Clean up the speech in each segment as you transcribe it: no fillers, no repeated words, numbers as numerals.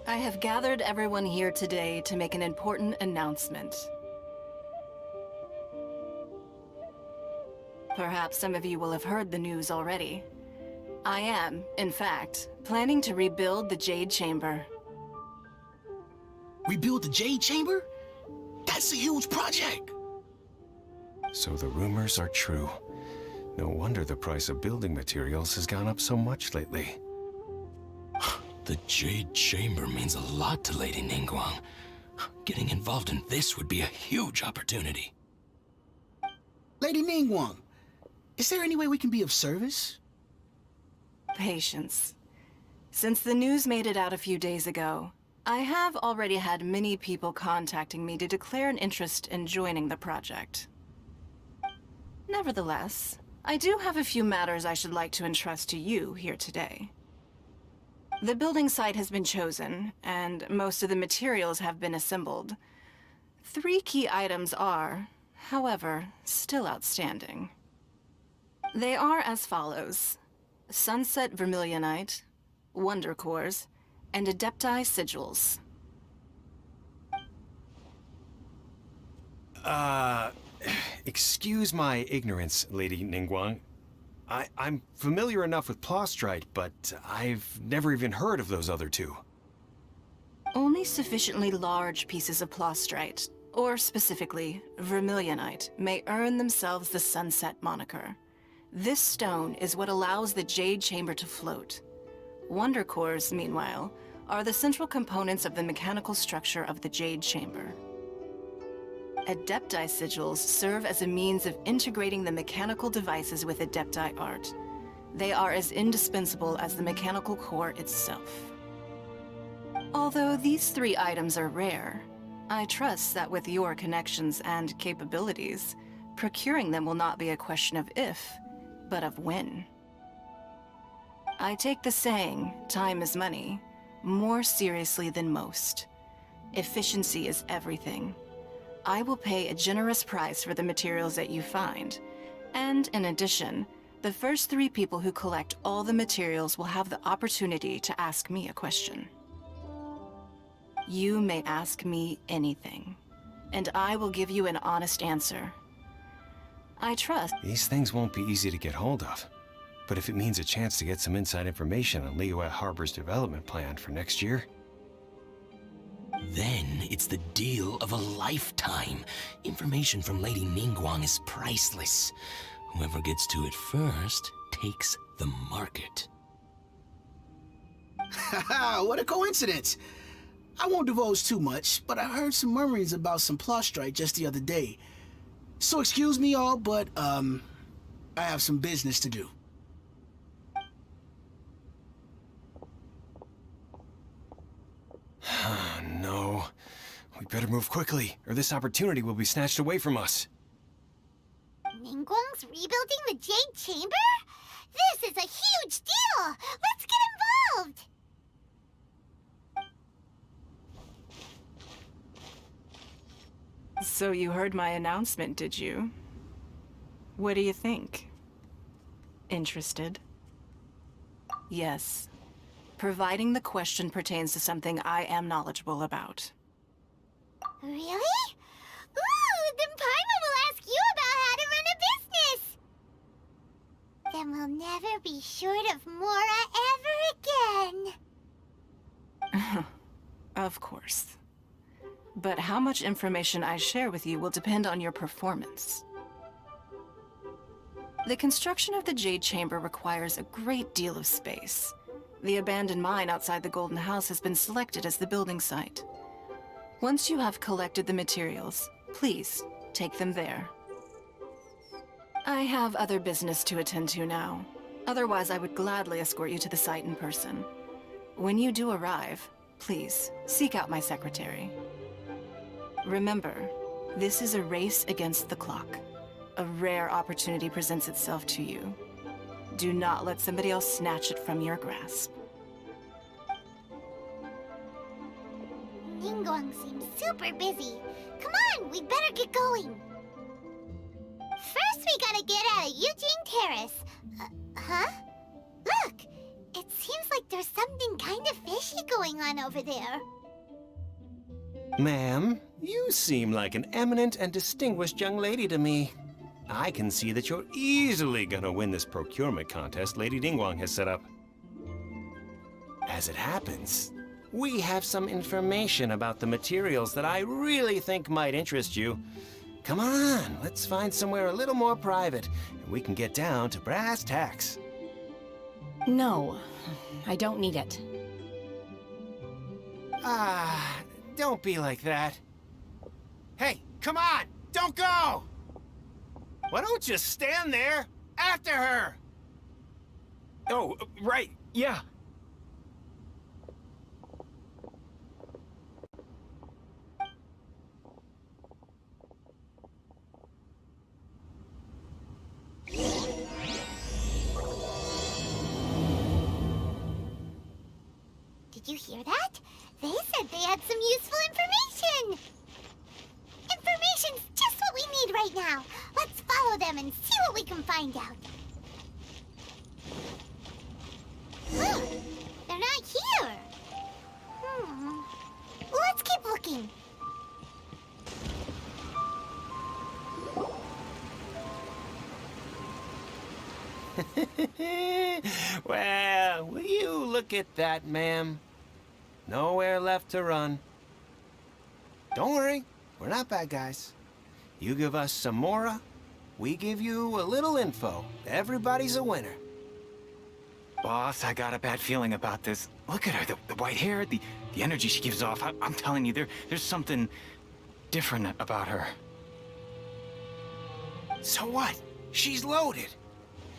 I have gathered everyone here today to make an important announcement. Perhaps some of you will have heard the news already. I am, in fact, planning to rebuild the Jade Chamber. Rebuild the Jade Chamber? That's a huge project! So the rumors are true. No wonder the price of building materials has gone up so much lately. The Jade Chamber means a lot to Lady Ningguang. Getting involved in this would be a huge opportunity. Lady Ningguang, is there any way we can be of service? Patience. Since the news made it out a few days ago, I have already had many people contacting me to declare an interest in joining the project. Nevertheless, I do have a few matters I should like to entrust to you here today. The building site has been chosen, and most of the materials have been assembled. 3 key items are, however, still outstanding. They are as follows: Sunset Vermilionite, Wonder Cores, and Adepti Sigils. Excuse my ignorance, Lady Ningguang. I'm familiar enough with Plostrite, but I've never even heard of those other 2. Only sufficiently large pieces of Plostrite, or specifically Vermilionite, may earn themselves the Sunset moniker. This stone is what allows the Jade Chamber to float. Wonder Cores, meanwhile, are the central components of the mechanical structure of the Jade Chamber. Adepti Sigils serve as a means of integrating the mechanical devices with Adepti art. They are as indispensable as the mechanical core itself. Although these 3 items are rare, I trust that with your connections and capabilities, procuring them will not be a question of if, but of when. I take the saying, time is money, more seriously than most. Efficiency is everything. I will pay a generous price for the materials that you find, and in addition, the first 3 people who collect all the materials will have the opportunity to ask me a question. You may ask me anything, and I will give you an honest answer. I trust... These things won't be easy to get hold of, but if it means a chance to get some inside information on Liyue Harbor's development plan for next year... Then it's the deal of a lifetime. Information from Lady Ningguang is priceless. Whoever gets to it first takes the market. Haha, what a coincidence! I won't divulge too much, but I heard some murmurings about some Plostrite just the other day. So excuse me all, but I have some business to do. No. We better move quickly, or this opportunity will be snatched away from us. Ningguang's rebuilding the Jade Chamber? This is a huge deal! Let's get involved! So you heard my announcement, did you? What do you think? Interested? Yes. Providing the question pertains to something I am knowledgeable about. Really? Ooh, then Paimon will ask you about how to run a business! Then we'll never be short of Mora ever again. Of course. But how much information I share with you will depend on your performance. The construction of the Jade Chamber requires a great deal of space. The abandoned mine outside the Golden House has been selected as the building site. Once you have collected the materials, please take them there. I have other business to attend to now. Otherwise, I would gladly escort you to the site in person. When you do arrive, please seek out my secretary. Remember, this is a race against the clock. A rare opportunity presents itself to you. Do not let somebody else snatch it from your grasp. Ningguang seems super busy. Come on, we better get going. First, we gotta get out of Yun Jin Terrace. Huh? Look, it seems like There's something kind of fishy going on over there. Ma'am, you seem like an eminent and distinguished young lady to me. I can see that you're easily gonna win this procurement contest Lady Ningguang has set up. As it happens, we have some information about the materials that I really think might interest you. Come on, let's find somewhere a little more private, and we can get down to brass tacks. No, I don't need it. Don't be like that. Hey, come on! Don't go! Why don't you stand there after her? Oh, right, yeah. Did you hear that? They said they had some useful information. Information's just what we need right now. Let's follow them and see what we can find out. Huh, they're not here. Let's keep looking. Well, will you look at that, ma'am? Nowhere left to run. Don't worry, we're not bad guys. You give us some mora, we give you a little info. Everybody's a winner. Boss, I got a bad feeling about this. Look at her, the white hair, the energy she gives off. I'm telling you, there's something different about her. So what? She's loaded.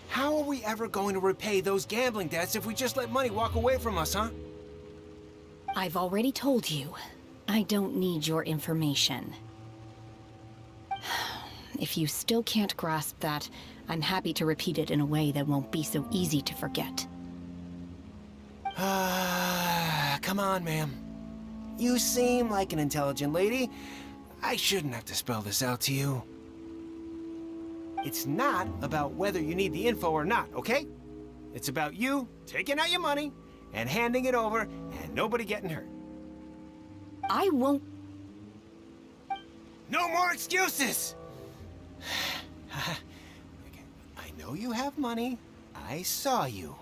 How are we ever going to repay those gambling debts if we just let money walk away from us, huh? I've already told you, I don't need your information. If you still can't grasp that, I'm happy to repeat it in a way that won't be so easy to forget. Come on, ma'am. You seem like an intelligent lady. I shouldn't have to spell this out to you. It's not about whether you need the info or not, okay? It's about you taking out your money and handing it over and nobody getting hurt. I won't... No more excuses! I know you have money. I saw you.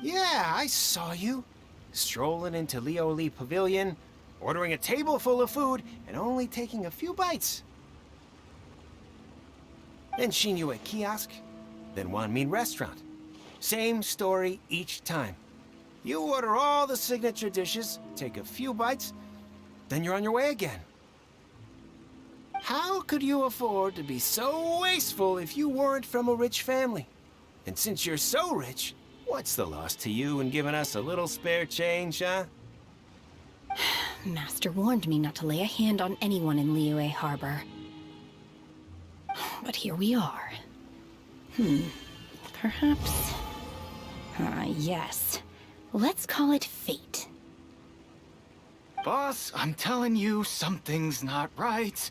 Yeah, I saw you. Strolling into Leo Lee Pavilion, ordering a table full of food, and only taking a few bites. Then Shenhe at kiosk, then Wanmin restaurant. Same story each time. You order all the signature dishes, take a few bites, then you're on your way again. How could you afford to be so wasteful if you weren't from a rich family? And since you're so rich, what's the loss to you in giving us a little spare change, huh? Master warned me not to lay a hand on anyone in Liyue Harbor. But here we are. Perhaps... yes. Let's call it fate. Boss, I'm telling you, something's not right.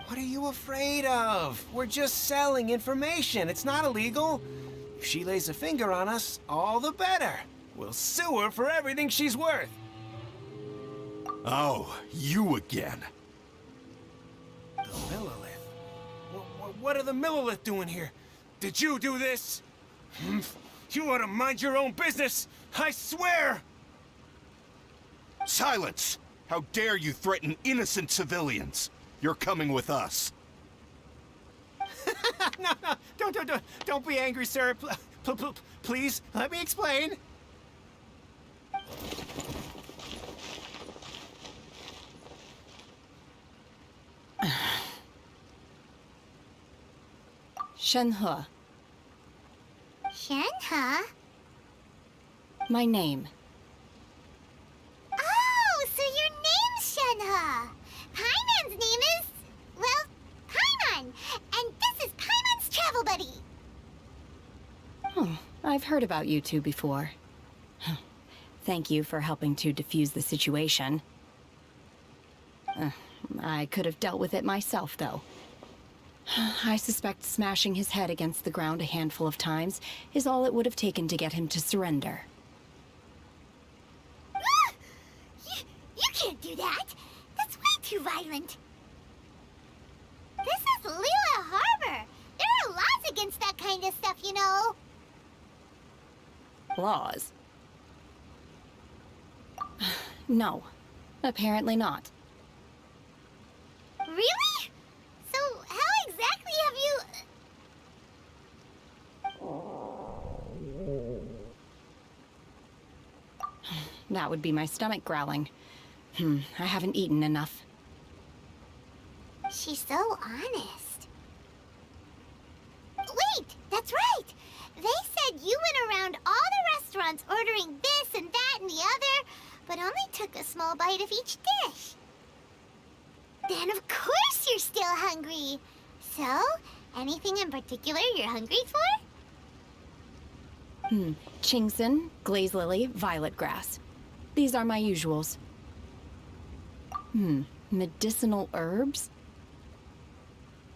What are you afraid of? We're just selling information. It's not illegal. If she lays a finger on us, all the better. We'll sue her for everything she's worth. Oh, you again. The Millilith. What are the Millilith doing here? Did you do this? You ought to mind your own business. I swear! Silence! How dare you threaten innocent civilians? You're coming with us. No, don't be angry, sir. Please, let me explain. Shenhe, Shenhe? my name. Oh, so your name's Shenhe. Paimon's name is... well, Paimon. And this is Paimon's travel buddy. Oh, I've heard about you two before. Thank you for helping to defuse the situation. I could have dealt with it myself, though. I suspect smashing his head against the ground a handful of times is all it would have taken to get him to surrender. You can't do that! That's way too violent! This is Liyue Harbor! There are laws against that kind of stuff, you know! Laws? No, apparently not. Really? So, how exactly have you... That would be my stomach growling. I haven't eaten enough. She's so honest. Wait, that's right! They said you went around all the restaurants ordering this and that and the other, but only took a small bite of each dish. Then of course you're still hungry. So, anything in particular you're hungry for? Chingson, glaze lily, violet grass. These are my usuals. Medicinal herbs?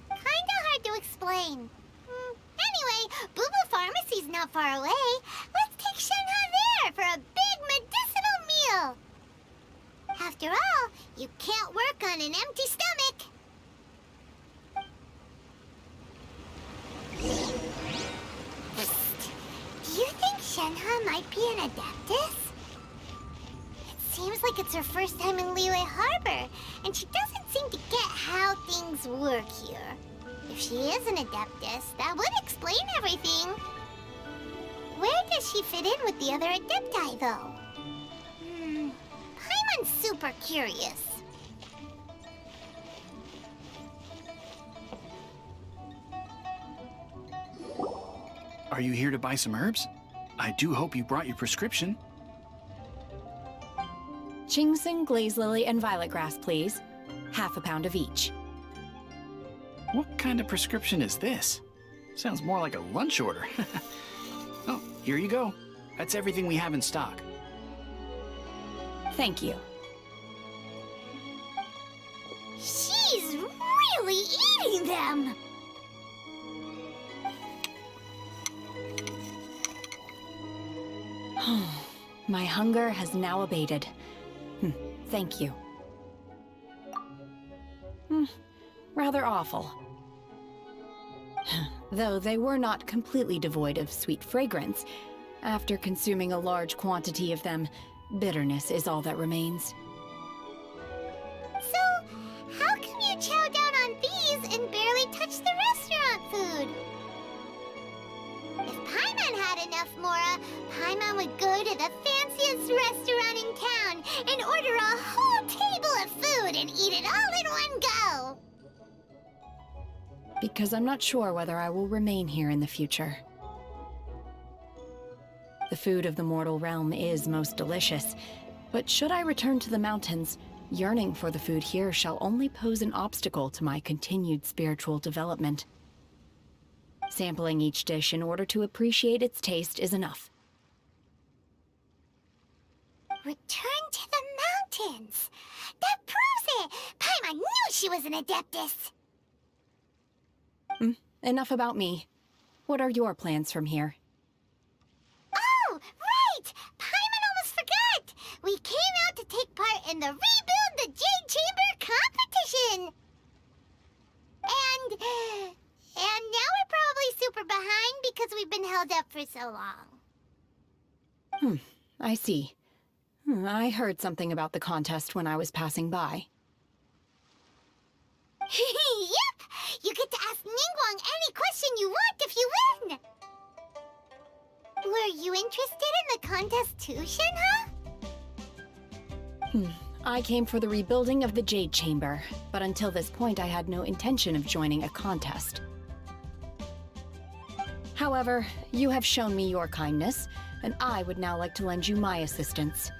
Kinda hard to explain. Anyway, Bubu Pharmacy's not far away. Let's take Shenhe there for a big medicinal meal. After all, you can't work on an empty stomach. Psst. Do you think Shenhe might be an Adeptus? It seems like it's her first time in Liyue Harbor, and she doesn't seem to get how things work here. If she is an Adeptus, that would explain everything. Where does she fit in with the other Adepti, though? Paimon's super curious. Are you here to buy some herbs? I do hope you brought your prescription. Chingson, glaze lily, and violet grass, please. Half a pound of each. What kind of prescription is this? Sounds more like a lunch order. Oh, here you go. That's everything we have in stock. Thank you. She's really eating them! My hunger has now abated. Thank you. Rather awful. Though they were not completely devoid of sweet fragrance, after consuming a large quantity of them, bitterness is all that remains. So, how can you chow down on these and barely touch the restaurant food? If Paimon had enough mora, Paimon would go to the fanciest restaurant in town and order a whole table of food and eat it all in one go! Because I'm not sure whether I will remain here in the future. The food of the mortal realm is most delicious, but should I return to the mountains, yearning for the food here shall only pose an obstacle to my continued spiritual development. Sampling each dish in order to appreciate its taste is enough. Return to the mountains! That proves it! Paimon knew she was an Adeptus! Enough about me. What are your plans from here? Oh, right! Paimon almost forgot! We came out to take part in the Rebuild the Jade Chamber competition! And now we're probably super behind because we've been held up for so long. I see. I heard something about the contest when I was passing by. Yep! You get to ask Ningguang any question you want if you win! Were you interested in the contest too, Shenhe? I came for the rebuilding of the Jade Chamber, but until this point I had no intention of joining a contest. However, you have shown me your kindness, and I would now like to lend you my assistance.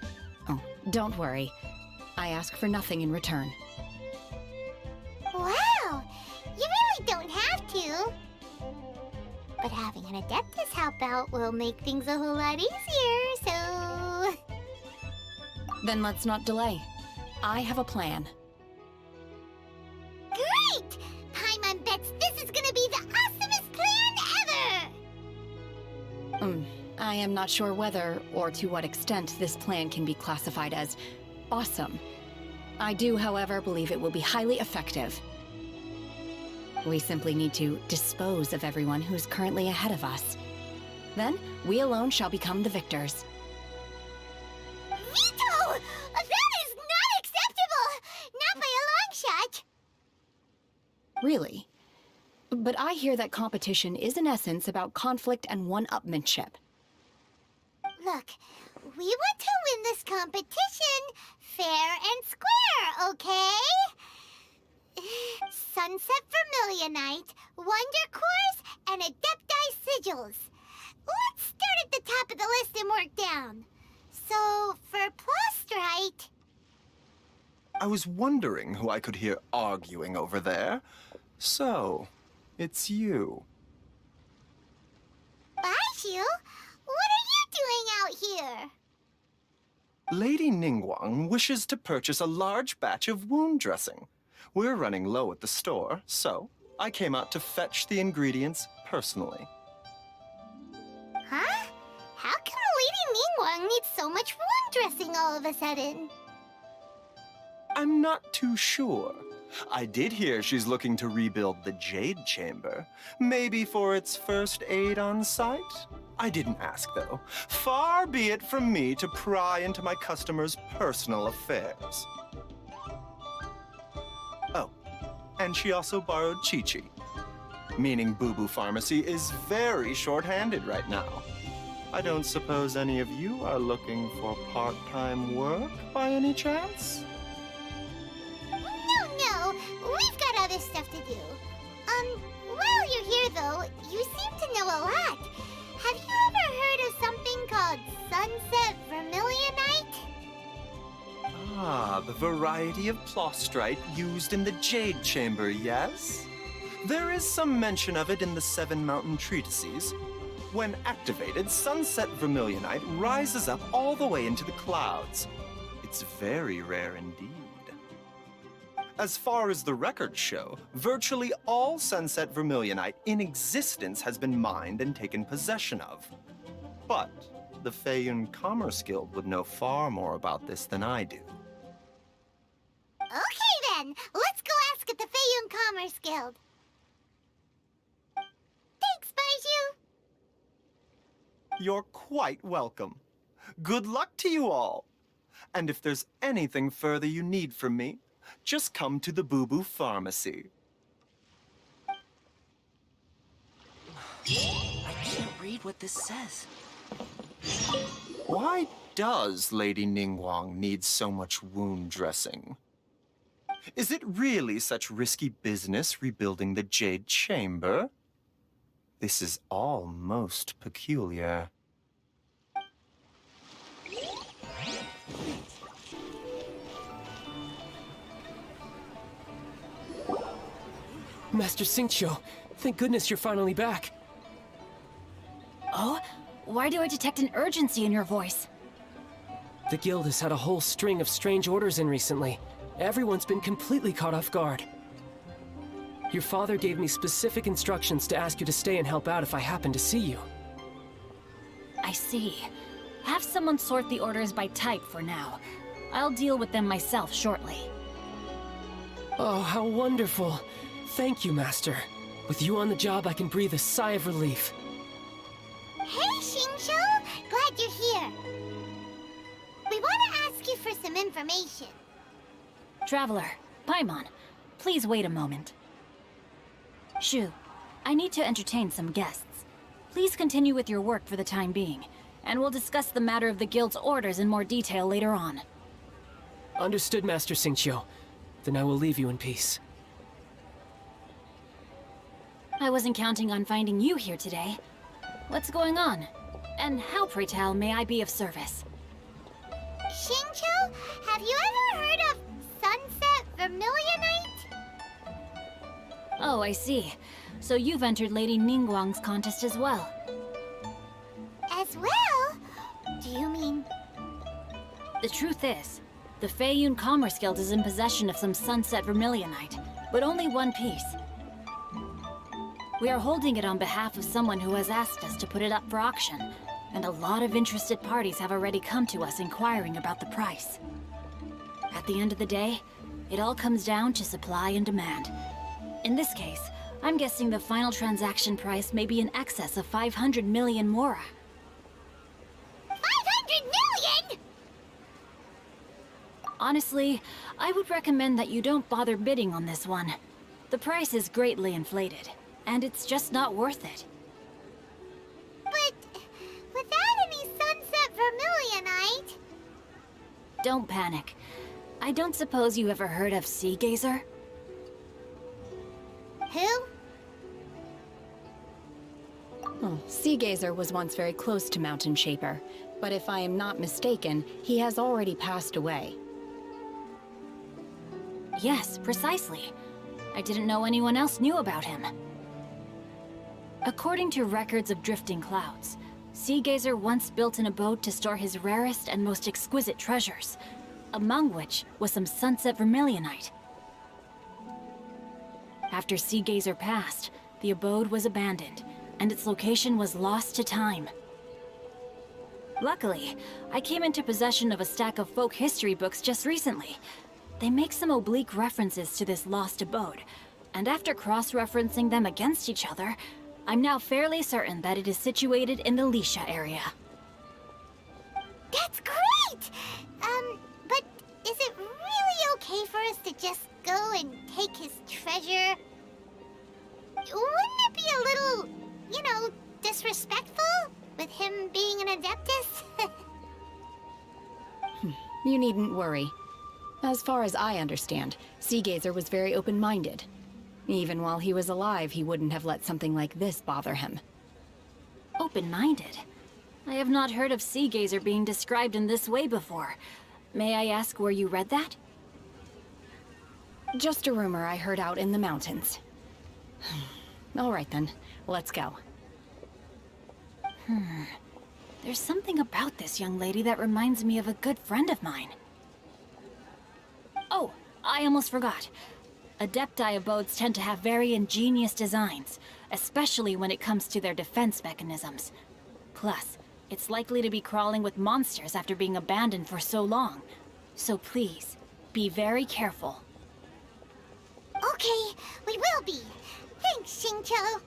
Oh, don't worry. I ask for nothing in return. Wow! You really don't have to. But having an Adeptus help out will make things a whole lot easier, so... Then let's not delay. I have a plan. Great! Paimon bets this is I am not sure whether, or to what extent, this plan can be classified as awesome. I do, however, believe it will be highly effective. We simply need to dispose of everyone who's currently ahead of us. Then, we alone shall become the victors. Veto! That is not acceptable! Not by a long shot! Really? But I hear that competition is in essence about conflict and one-upmanship. Look, we want to win this competition fair and square, okay? Sunset Vermilionite, Wonder Cores, and Adepti Sigils. Let's start at the top of the list and work down. So, for Plastrite... I was wondering who I could hear arguing over there. So, it's you. Baidou? What are you doing out here? Lady Ningguang wishes to purchase a large batch of wound dressing. We're running low at the store, so I came out to fetch the ingredients personally. Huh? How come Lady Ningguang needs so much wound dressing all of a sudden? I'm not too sure. I did hear she's looking to rebuild the Jade Chamber. Maybe for its first aid on site? I didn't ask, though. Far be it from me to pry into my customers' personal affairs. Oh, and she also borrowed Chi-Chi. Meaning Bubu Pharmacy is very short-handed right now. I don't suppose any of you are looking for part-time work by any chance? No, we've got other stuff to do. While you're here though, you seem to know a lot. Have you ever heard of something called Sunset Vermilionite? Ah, the variety of plastrite used in the Jade Chamber, yes? There is some mention of it in the Seven Mountain Treatises. When activated, Sunset Vermilionite rises up all the way into the clouds. It's very rare indeed. As far as the records show, virtually all Sunset Vermilionite in existence has been mined and taken possession of. But the Feiyun Commerce Guild would know far more about this than I do. Okay then, let's go ask at the Feiyun Commerce Guild. Thanks, Baidou. You're quite welcome. Good luck to you all. And if there's anything further you need from me, just come to the Bubu Pharmacy. I can't read what this says. Why does Lady Ningguang need so much wound dressing? Is it really such risky business rebuilding the Jade Chamber? This is all most peculiar. Master Xingqiu, thank goodness you're finally back. Oh? Why do I detect an urgency in your voice? The guild has had a whole string of strange orders in recently. Everyone's been completely caught off guard. Your father gave me specific instructions to ask you to stay and help out if I happen to see you. I see. Have someone sort the orders by type for now. I'll deal with them myself shortly. Oh, how wonderful. Thank you, Master. With you on the job, I can breathe a sigh of relief. Hey, Xingqiu! Glad you're here. We want to ask you for some information. Traveler, Paimon, please wait a moment. Shu, I need to entertain some guests. Please continue with your work for the time being, and we'll discuss the matter of the guild's orders in more detail later on. Understood, Master Xingqiu. Then I will leave you in peace. I wasn't counting on finding you here today. What's going on? And how, pray tell, may I be of service? Xingqiu, have you ever heard of Sunset Vermilionite? Oh, I see. So you've entered Lady Ningguang's contest as well. As well? Do you mean... The truth is, the Feiyun Commerce Guild is in possession of some Sunset Vermilionite, but only one piece. We are holding it on behalf of someone who has asked us to put it up for auction, and a lot of interested parties have already come to us inquiring about the price. At the end of the day, it all comes down to supply and demand. In this case, I'm guessing the final transaction price may be in excess of 500 million mora. 500 million?! Honestly, I would recommend that you don't bother bidding on this one. The price is greatly inflated, and it's just not worth it. But without any sunset vermilionite... Don't panic. I don't suppose you ever heard of Sea Gazer? Who? Oh, Sea Gazer was once very close to Mountain Shaper, but if I am not mistaken, he has already passed away. Yes, precisely. I didn't know anyone else knew about him. According to records of drifting clouds, Sea Gazer once built an abode to store his rarest and most exquisite treasures, among which was some sunset vermilionite. After Sea Gazer passed, the abode was abandoned, and its location was lost to time. Luckily, I came into possession of a stack of folk history books just recently. They make some oblique references to this lost abode, and after cross-referencing them against each other, I'm now fairly certain that it is situated in the Lisha area. That's great! But is it really okay for us to just go and take his treasure? Wouldn't it be a little, you know, disrespectful with him being an Adeptus? You needn't worry. As far as I understand, Sea Gazer was very open-minded. Even while he was alive, he wouldn't have let something like this bother him. Open-minded? I have not heard of Sea Gazer being described in this way before. May I ask where you read that? Just a rumor I heard out in the mountains. All right then, let's go. There's something about this young lady that reminds me of a good friend of mine. Oh, I almost forgot. Adepti abodes tend to have very ingenious designs, especially when it comes to their defense mechanisms. Plus, it's likely to be crawling with monsters after being abandoned for so long. So please, be very careful. Okay, we will be. Thanks, Xingqiu.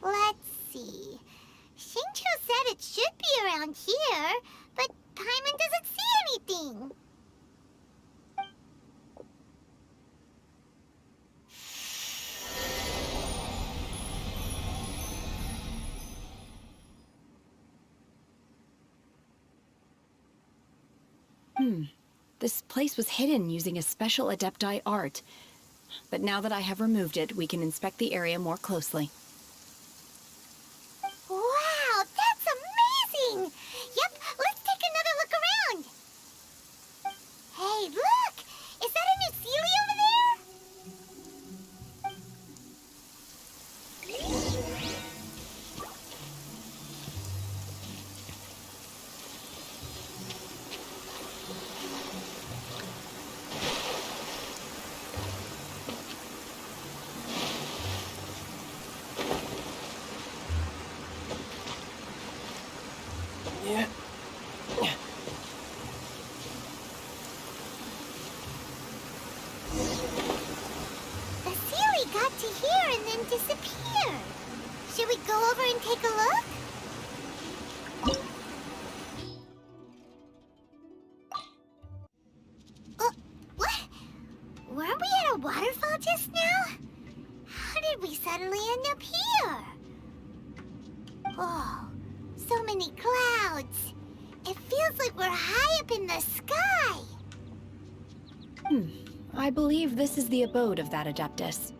Let's see. Xingqiu said it should be around here, but Paimon doesn't see anything. This place was hidden using a special Adepti art. But now that I have removed it, we can inspect the area more closely. Wow, that's amazing! Yep, let's take another look around. Hey, look! Is that a new Sealy over there? The Sealy got to here and then disappeared. Should we go over and take a look? What? Weren't we at a waterfall just now? How did we suddenly end up here? Oh, so many clouds. It feels like we're high up in the sky. I believe this is the abode of that Adeptus.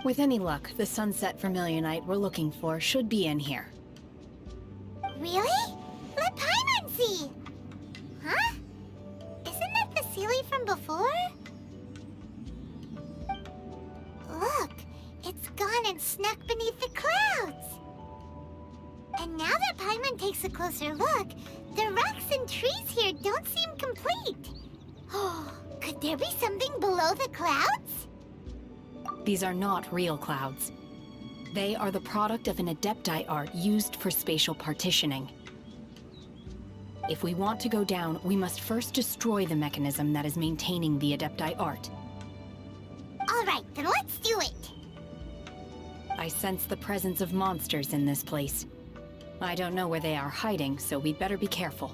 With any luck, the sunset vermilionite we're looking for should be in here. Really? Let Paimon see! Huh? Isn't that the Sealy from before? Look, it's gone and snuck beneath the clouds. And now that Paimon takes a closer look, The rocks and trees here don't seem complete. Oh, could there be something below the clouds? These are not real clouds. They are the product of an Adepti art used for spatial partitioning. If we want to go down, we must first destroy the mechanism that is maintaining the Adepti art. All right, then let's do it. I sense the presence of monsters in this place. I don't know where they are hiding, so we'd better be careful.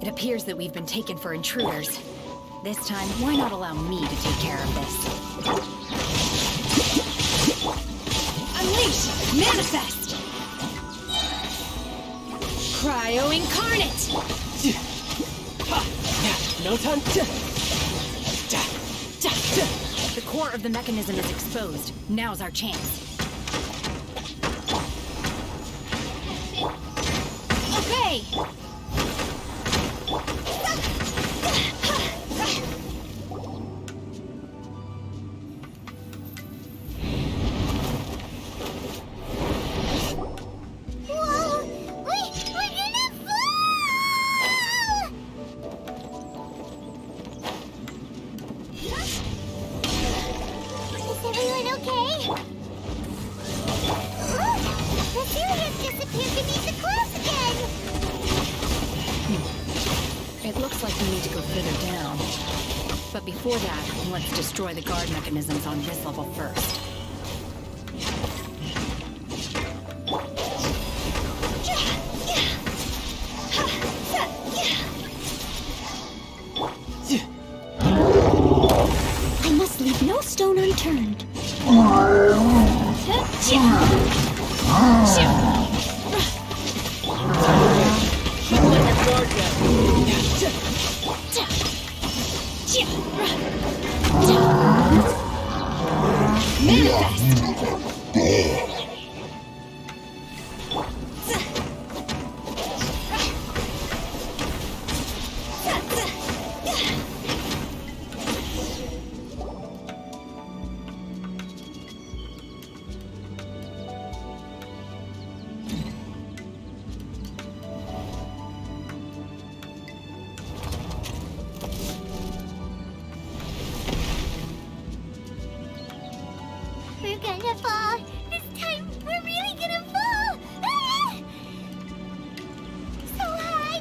It appears that we've been taken for intruders. This time, why not allow me to take care of this? Unleash! Manifest! Cryo Incarnate! No time. The core of the mechanism is exposed. Now's our chance. Okay! Before that, let's destroy the guard mechanisms on this level first. I must leave no stone unturned. We're gonna fall. This time, we're really gonna fall. Ah! So high.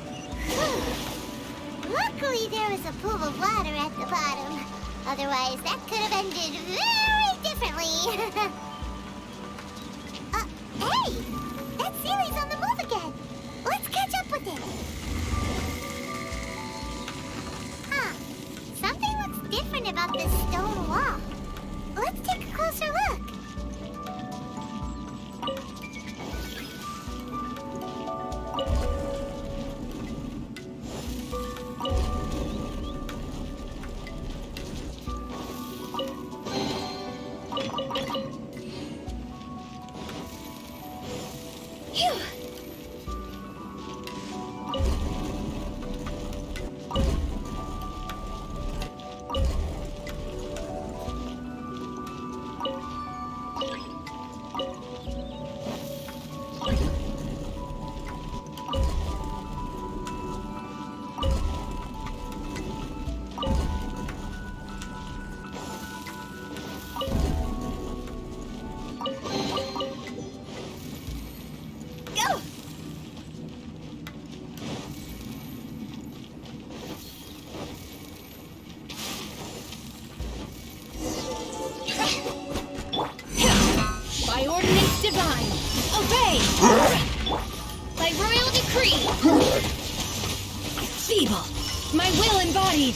Luckily, there was a pool of water at the bottom. Otherwise, that could have ended very differently. Hey! That Sealy's on the move again. Let's catch up with it. Huh. Something looks different about this stone wall. Let's take a closer look. Phew. My will embodied!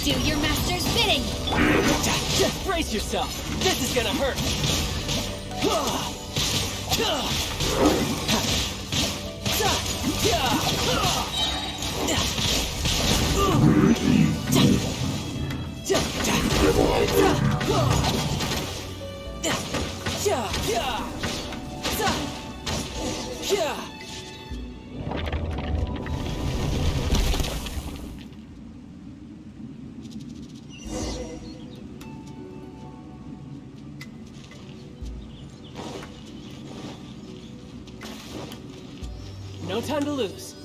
Do your master's bidding! Just brace yourself! This is gonna hurt! No time to lose.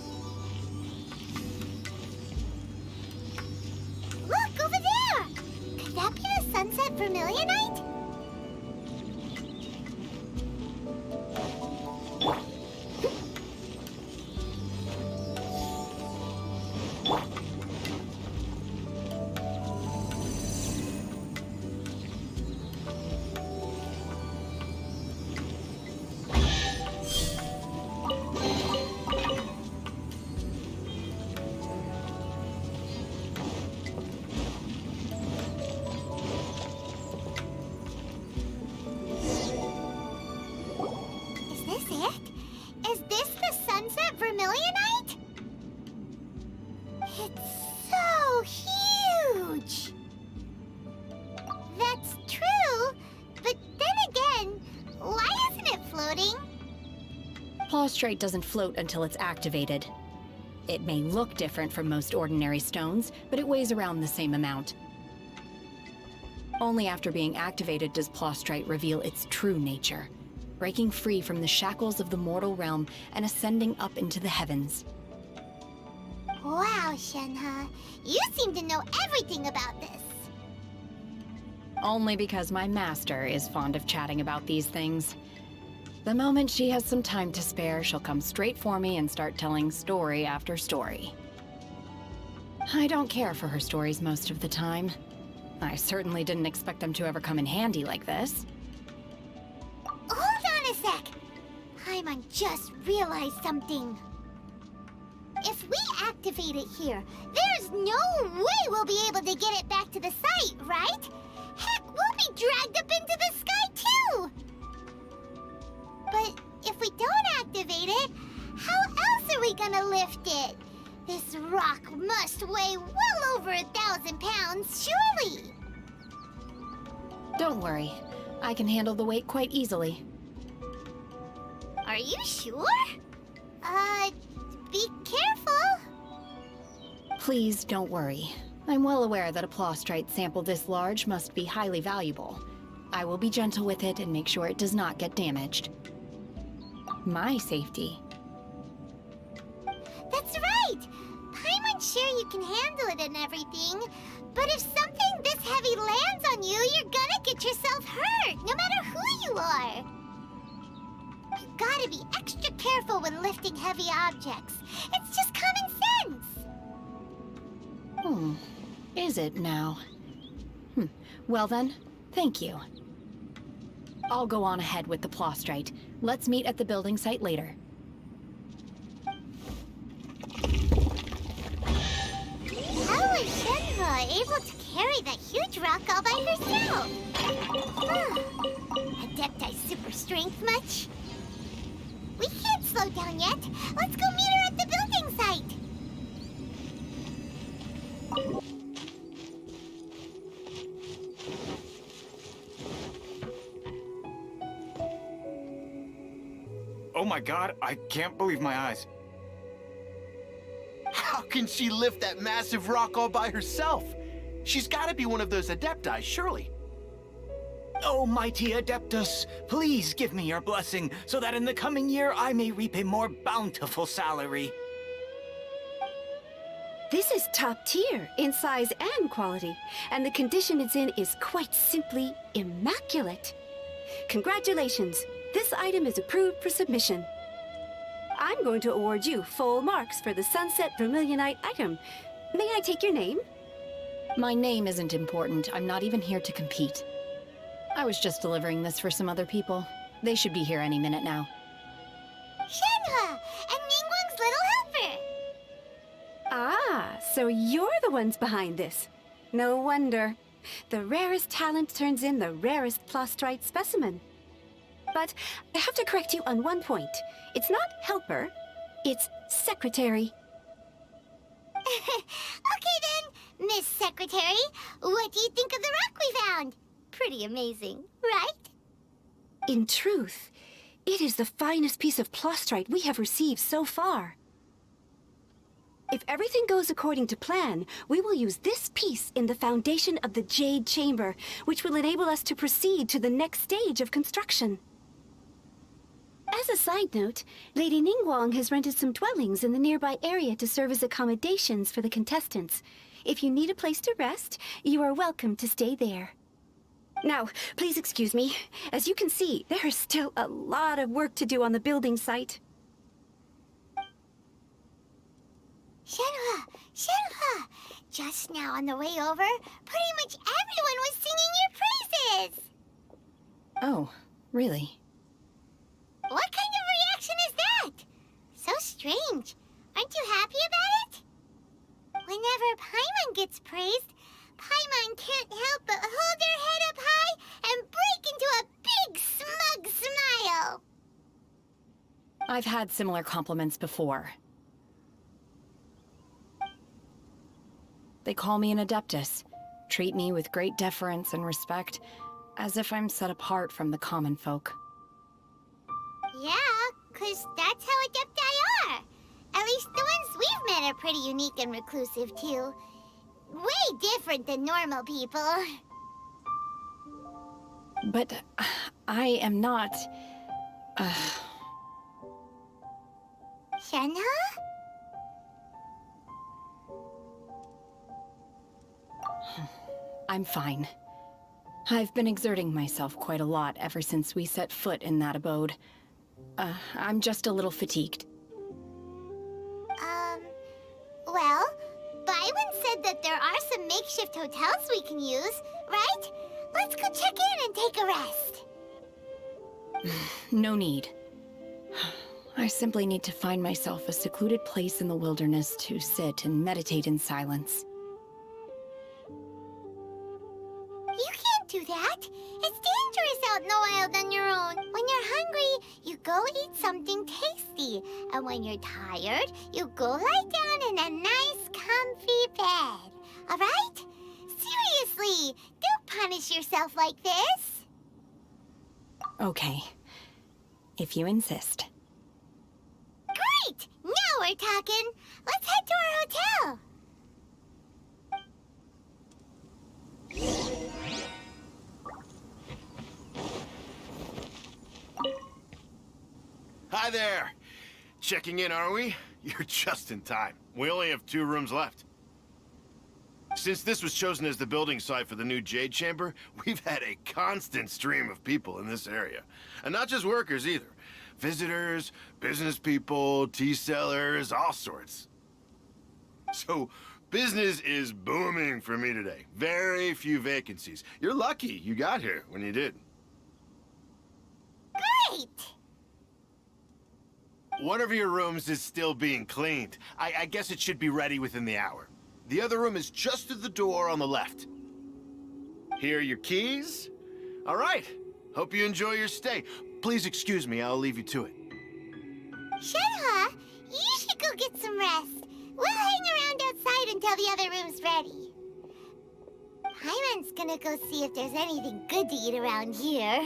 Look, over there! Could that be the sunset vermilionite? Is this the sunset vermilionite? It's so huge! That's true, but then again, why isn't it floating? Plaustrite doesn't float until it's activated. It may look different from most ordinary stones, but it weighs around the same amount. Only after being activated does Plaustrite reveal its true nature, breaking free from the shackles of the mortal realm and ascending up into the heavens. Wow, Shenhe, you seem to know everything about this. Only because my master is fond of chatting about these things. The moment she has some time to spare, she'll come straight for me and start telling story after story. I don't care for her stories most of the time. I certainly didn't expect them to ever come in handy like this. Hold on a sec! Paimon just realized something. If we activate it here, there's no way we'll be able to get it back to the site, right? Heck, we'll be dragged up into the sky too! But if we don't activate it, how else are we gonna lift it? This rock must weigh well over 1,000 pounds, surely! Don't worry. I can handle the weight quite easily. Are you sure? Be careful! Please don't worry. I'm well aware that a plaustrite sample this large must be highly valuable. I will be gentle with it and make sure it does not get damaged. My safety. That's right! Paimon's sure you can handle it and everything, but if something this heavy lands on you, you're gonna get yourself hurt, no matter who you are! You gotta be extra careful when lifting heavy objects. It's just common sense! Is it now? Well then, thank you. I'll go on ahead with the plaustrite. Let's meet at the building site later. How was Shenhe able to carry that huge rock all by herself? Adepti super strength much? We can't slow down yet. Let's go meet her at the building site. Oh my god, I can't believe my eyes. How can she lift that massive rock all by herself? She's gotta be one of those Adepti, surely. O mighty Adeptus, please give me your blessing so that in the coming year I may reap a more bountiful salary. This is top tier in size and quality, and the condition it's in is quite simply immaculate. Congratulations, this item is approved for submission. I'm going to award you full marks for the Sunset Vermilionite item. May I take your name? My name isn't important. I'm not even here to compete. I was just delivering this for some other people. They should be here any minute now. Shenhe! And Ningguang's little helper! Ah, so you're the ones behind this. No wonder. The rarest talent turns in the rarest plostrite specimen. But I have to correct you on one point. It's not helper, it's secretary. Okay then, Miss Secretary, what do you think of the rock we found? Pretty amazing, right? In truth, it is the finest piece of plostrite we have received so far. If everything goes according to plan, we will use this piece in the foundation of the Jade Chamber, which will enable us to proceed to the next stage of construction. As a side note, Lady Ningguang has rented some dwellings in the nearby area to serve as accommodations for the contestants. If you need a place to rest, you are welcome to stay there. Now, please excuse me. As you can see, there is still a lot of work to do on the building site. Shenhe! Shenhe! Just now on the way over, pretty much everyone was singing your praises! Oh, really? What kind of reaction is that? So strange. Aren't you happy about it? Whenever Paimon gets praised, Paimon can't help but hold their head up high and break into a big smug smile. I've had similar compliments before. They call me an Adeptus, treat me with great deference and respect, as if I'm set apart from the common folk. Yeah, 'cause that's how Adepti are. At least the ones we've met are pretty unique and reclusive, too. Way different than normal people. But I am not... Shenhe? I'm fine. I've been exerting myself quite a lot ever since we set foot in that abode. I'm just a little fatigued. Well, Byron said that there are some makeshift hotels we can use, right? Let's go check in and take a rest. No need. I simply need to find myself a secluded place in the wilderness to sit and meditate in silence. You can't do that. It's dangerous out in the wild on your own. When you're hungry, you go eat something tasty. And when you're tired, you go lie down in a nice, comfy bed. All right? Seriously, don't punish yourself like this. Okay. If you insist. Great! Now we're talking. Let's head to our hotel. Hi there. Checking in, are we? You're just in time. We only have 2 rooms left. Since this was chosen as the building site for the new Jade Chamber, we've had a constant stream of people in this area. And not just workers either. Visitors, business people, tea sellers, all sorts. So, business is booming for me today. Very few vacancies. You're lucky you got here when you did. Great! One of your rooms is still being cleaned. I guess it should be ready within the hour. The other room is just at the door on the left. Here are your keys. All right. Hope you enjoy your stay. Please excuse me, I'll leave you to it. Shenhe, you should go get some rest. We'll hang around outside until the other room's ready. Paimon's gonna go see if there's anything good to eat around here.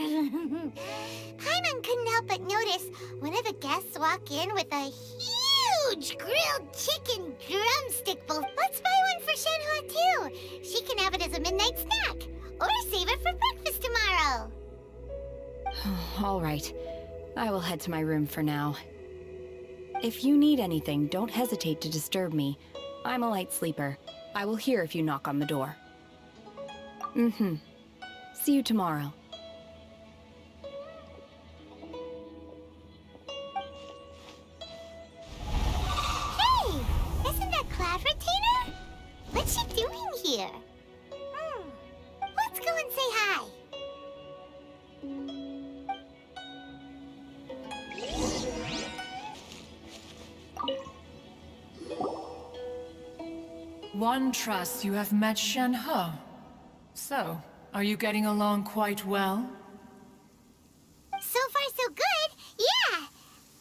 Paimon couldn't help but notice one of the guests walk in with a huge grilled chicken drumstick bowl. Let's buy one for Shenhe too. She can have it as a midnight snack. Or save it for breakfast tomorrow. All right. I will head to my room for now. If you need anything, don't hesitate to disturb me. I'm a light sleeper. I will hear if you knock on the door. See you tomorrow. Hey! Isn't that Cloud Retainer? What's she doing here? Let's go and say hi. One trusts you have met Shenhe. So, are you getting along quite well? So far, so good. Yeah.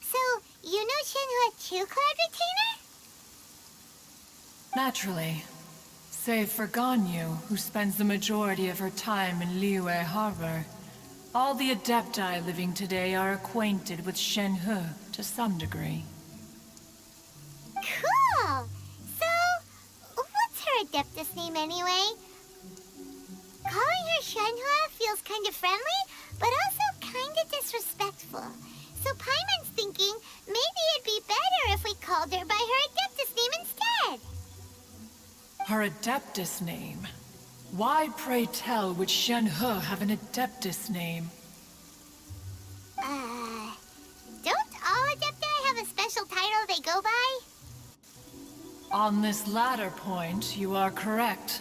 So, you know Shenhe too, Cloud Retainer? Naturally. Save for Ganyu, who spends the majority of her time in Liyue Harbor. All the Adepti living today are acquainted with Shenhe to some degree. Cool! So, what's her Adeptus name anyway? Calling her Shenhe feels kind of friendly, but also kind of disrespectful. So Paimon's thinking maybe it'd be better if we called her by her Adeptus name instead. Her Adeptus name? Why, pray tell, would Shenhe have an Adeptus name? Don't all Adepti have a special title they go by? On this latter point, you are correct.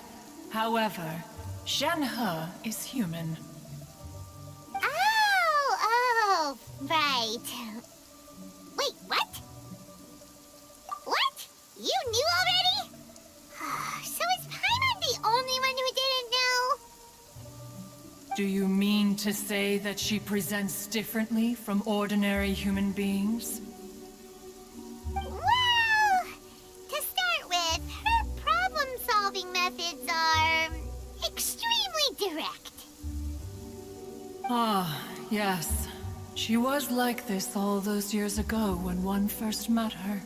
However, Shenhe is human. Oh, right. Wait, what? What? You knew already? So is Paimon the only one who didn't know? Do you mean to say that she presents differently from ordinary human beings? Well, to start with, her problem-solving methods are extremely direct. Ah, yes. She was like this all those years ago when one first met her.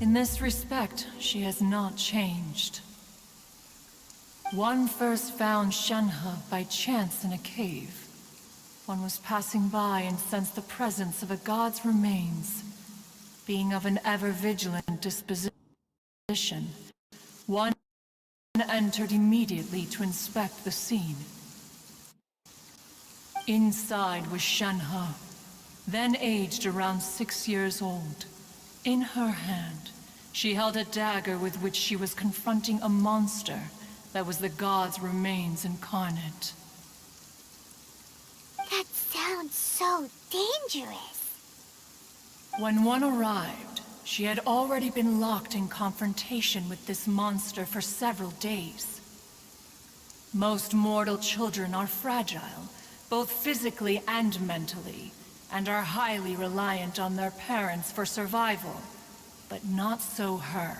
In this respect, she has not changed. One first found Shenhe by chance in a cave. One was passing by and sensed the presence of a god's remains. Being of an ever-vigilant disposition, one entered immediately to inspect the scene. Inside was Shenhe, then aged around 6 years old. In her hand, she held a dagger with which she was confronting a monster that was the god's remains incarnate. That sounds so dangerous. When one arrived, she had already been locked in confrontation with this monster for several days. Most mortal children are fragile, both physically and mentally, and are highly reliant on their parents for survival. But not so her.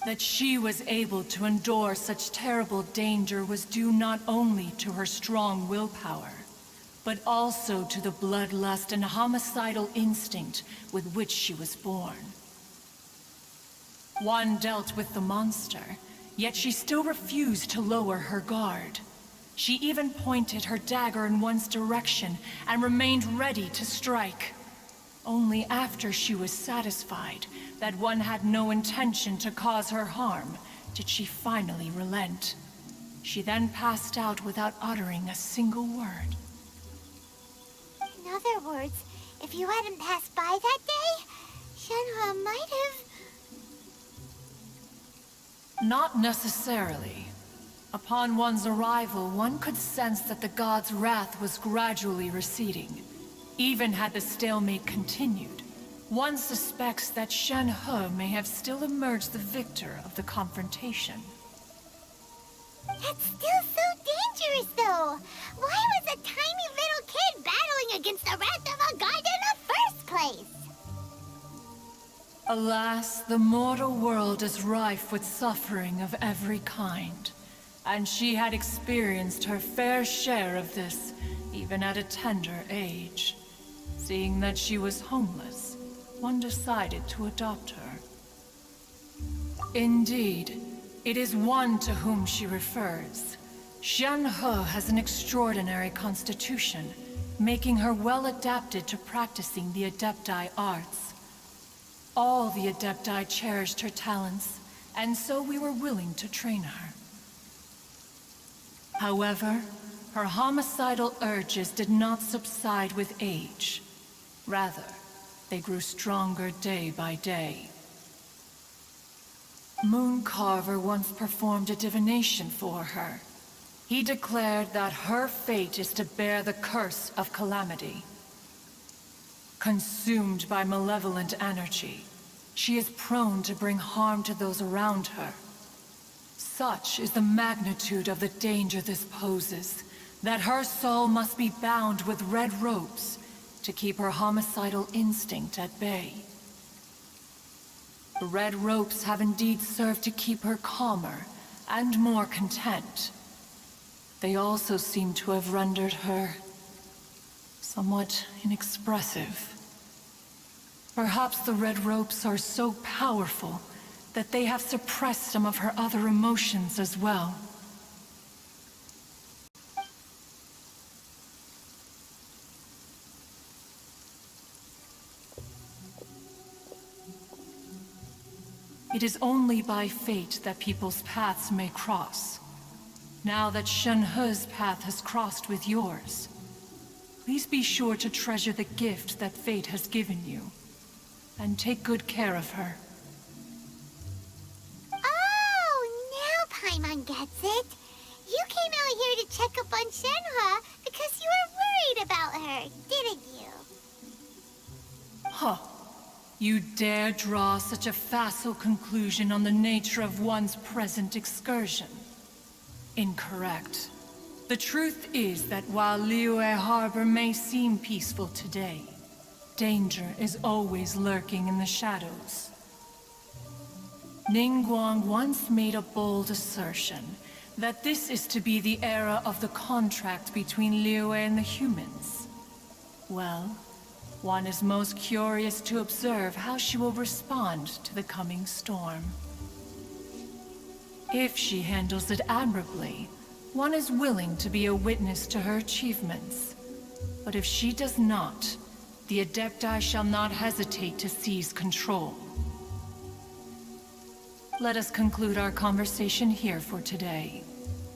That she was able to endure such terrible danger was due not only to her strong willpower, but also to the bloodlust and homicidal instinct with which she was born. One dealt with the monster, yet she still refused to lower her guard. She even pointed her dagger in one's direction and remained ready to strike. Only after she was satisfied that one had no intention to cause her harm did she finally relent. She then passed out without uttering a single word. In other words, if you hadn't passed by that day, Shenhe might have... Not necessarily. Upon one's arrival, one could sense that the god's wrath was gradually receding. Even had the stalemate continued, one suspects that Shenhe may have still emerged the victor of the confrontation. That's still so dangerous, though! Why was a tiny little kid battling against the wrath of a god in the first place? Alas, the mortal world is rife with suffering of every kind. And she had experienced her fair share of this, even at a tender age. Seeing that she was homeless, one decided to adopt her. Indeed, It is one to whom she refers. Shenhe has an extraordinary constitution, making her well adapted to practicing the Adepti arts. All the Adepti cherished her talents, and so we were willing to train her. However, her homicidal urges did not subside with age. Rather, they grew stronger day by day. Mooncarver once performed a divination for her. He declared that her fate is to bear the curse of calamity. Consumed by malevolent energy, she is prone to bring harm to those around her. Such is the magnitude of the danger this poses, that her soul must be bound with red ropes to keep her homicidal instinct at bay. The red ropes have indeed served to keep her calmer and more content. They also seem to have rendered her somewhat inexpressive. Perhaps the red ropes are so powerful that they have suppressed some of her other emotions as well. It is only by fate that people's paths may cross. Now that Shenhe's path has crossed with yours, please be sure to treasure the gift that fate has given you, and take good care of her. Oh, now Paimon gets it. You came out here to check up on Shenhe because you were worried about her, didn't you? Huh. You dare draw such a facile conclusion on the nature of one's present excursion? Incorrect. The truth is that while Liyue Harbor may seem peaceful today, danger is always lurking in the shadows. Ningguang once made a bold assertion that this is to be the era of the contract between Liyue and the humans. Well, one is most curious to observe how she will respond to the coming storm. If she handles it admirably, one is willing to be a witness to her achievements. But if she does not, the Adepti shall not hesitate to seize control. Let us conclude our conversation here for today.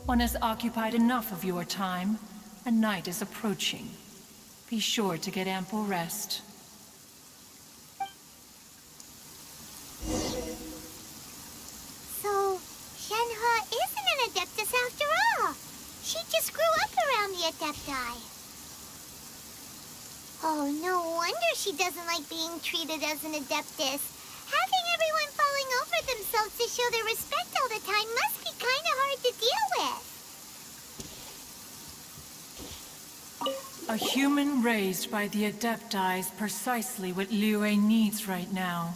One has occupied enough of your time, and night is approaching. Be sure to get ample rest. So, Shenhe isn't an Adeptus after all. She just grew up around the Adepti. Oh, no wonder she doesn't like being treated as an Adeptus. Having everyone falling over themselves to show their respect all the time must be kind of hard to deal with. A human raised by the Adepti is precisely what Liyue needs right now.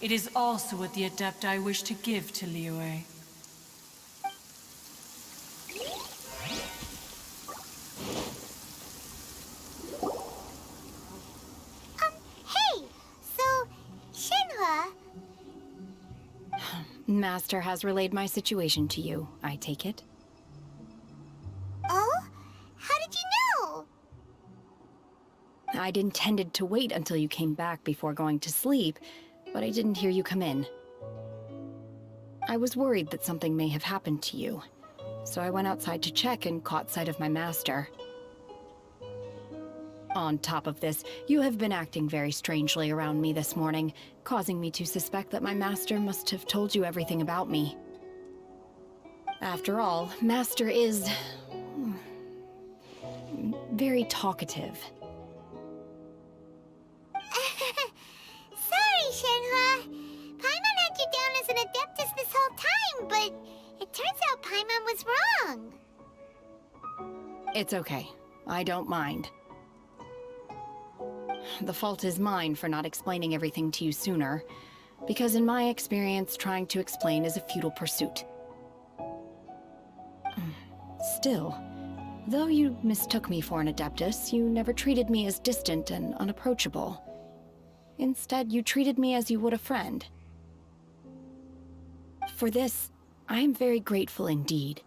It is also what the Adepti wish to give to Liyue. Hey! So, Shenhe... Master has relayed my situation to you, I take it. Oh? How did you know? I'd intended to wait until you came back before going to sleep, but I didn't hear you come in. I was worried that something may have happened to you, so I went outside to check and caught sight of my master. On top of this, you have been acting very strangely around me this morning, causing me to suspect that my master must have told you everything about me. After all, Master is... very talkative. Sorry, Shenhe. Paimon had you down as an Adeptus this whole time, but it turns out Paimon was wrong. It's okay. I don't mind. The fault is mine for not explaining everything to you sooner, because in my experience, trying to explain is a futile pursuit. Still, though you mistook me for an Adeptus, you never treated me as distant and unapproachable. Instead, you treated me as you would a friend. For this, I'm very grateful indeed.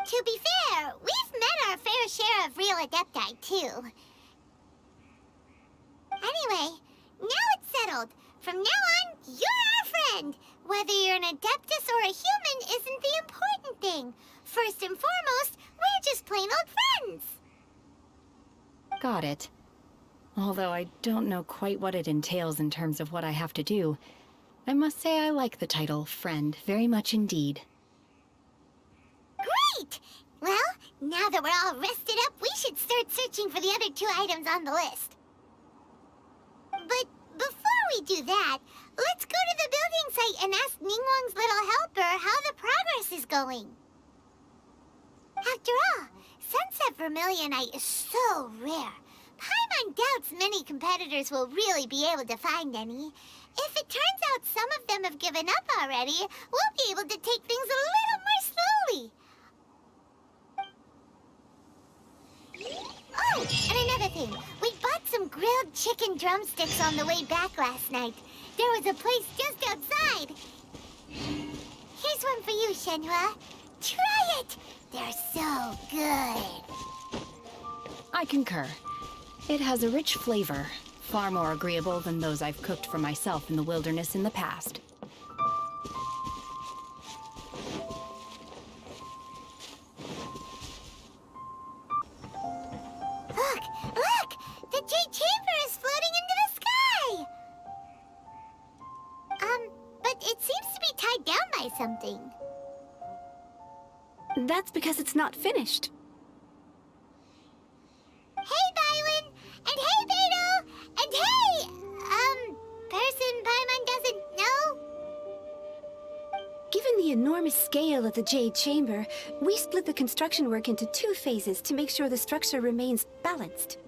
To be fair, we've met our fair share of real Adepti, too. Anyway, now it's settled. From now on, you're our friend. Whether you're an Adeptus or a human isn't the important thing. First and foremost, we're just plain old friends. Got it. Although I don't know quite what it entails in terms of what I have to do, I must say I like the title friend very much indeed. Great! Well, now that we're all rested up, we should start searching for the other 2 items on the list. But before we do that, let's go to the building site and ask Ningguang's little helper how the progress is going. After all, Sunset Vermilionite is so rare. Paimon doubts many competitors will really be able to find any. If it turns out some of them have given up already, we'll be able to take things a little more slowly. Oh, and another thing. We bought some grilled chicken drumsticks on the way back last night. There was a place just outside. Here's one for you, Shenhe. Try it! They're so good. I concur. It has a rich flavor, far more agreeable than those I've cooked for myself in the wilderness in the past. Look! The Jade Chamber is floating into the sky! But it seems to be tied down by something. That's because it's not finished. Hey, Bywin! And hey, Beidou! And hey, person Paimon doesn't know? Given the enormous scale of the Jade Chamber, we split the construction work into 2 phases to make sure the structure remains balanced.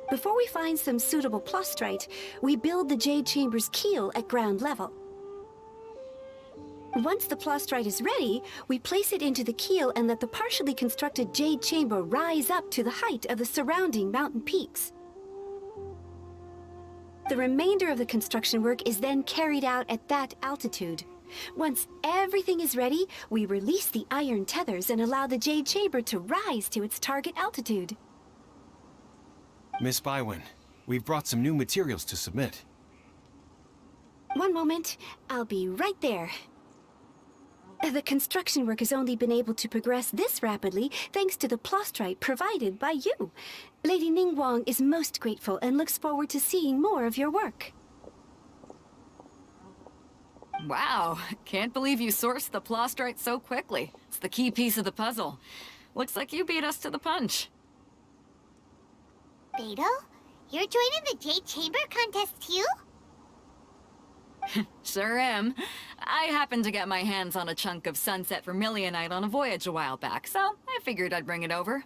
Before we find some suitable plastrite, we build the Jade Chamber's keel at ground level. Once the plastrite is ready, we place it into the keel and let the partially constructed Jade Chamber rise up to the height of the surrounding mountain peaks. The remainder of the construction work is then carried out at that altitude. Once everything is ready, we release the iron tethers and allow the Jade Chamber to rise to its target altitude. Miss Bywin, we've brought some new materials to submit. One moment, I'll be right there. The construction work has only been able to progress this rapidly thanks to the plastrite provided by you. Lady Ningguang is most grateful and looks forward to seeing more of your work. Wow, can't believe you sourced the plastrite so quickly. It's the key piece of the puzzle. Looks like you beat us to the punch. Beidou, you're joining the Jade Chamber contest too? Sure am. I happened to get my hands on a chunk of Sunset Vermilionite on a voyage a while back, so I figured I'd bring it over.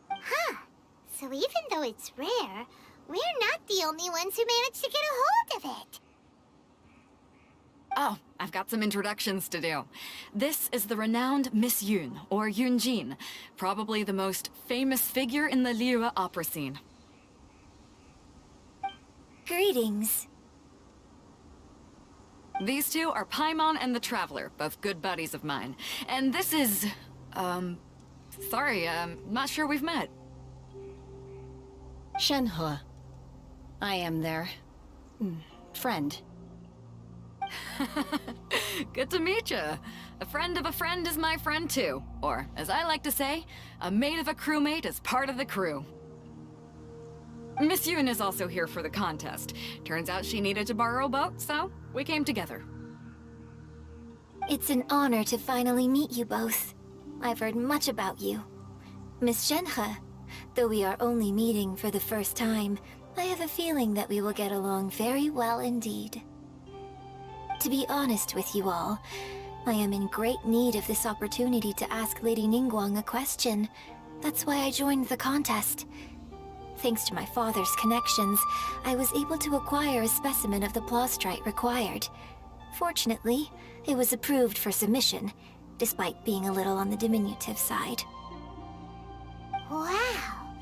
Huh. So even though it's rare, we're not the only ones who managed to get a hold of it. Oh, I've got some introductions to do. This is the renowned Miss Yun, or Yun Jin, probably the most famous figure in the Liyue opera scene. Greetings. These 2 are Paimon and the Traveler, both good buddies of mine. And this is... sorry, not sure we've met. Shenhe. I am their... friend. Good to meet you. A friend of a friend is my friend too. Or, as I like to say, a mate of a crewmate is part of the crew. Miss Yun is also here for the contest. Turns out she needed to borrow a boat, so we came together. It's an honor to finally meet you both. I've heard much about you. Miss Shenhe, though we are only meeting for the first time, I have a feeling that we will get along very well indeed. To be honest with you all, I am in great need of this opportunity to ask Lady Ningguang a question. That's why I joined the contest. Thanks to my father's connections, I was able to acquire a specimen of the plastrite required. Fortunately, it was approved for submission, despite being a little on the diminutive side. Wow!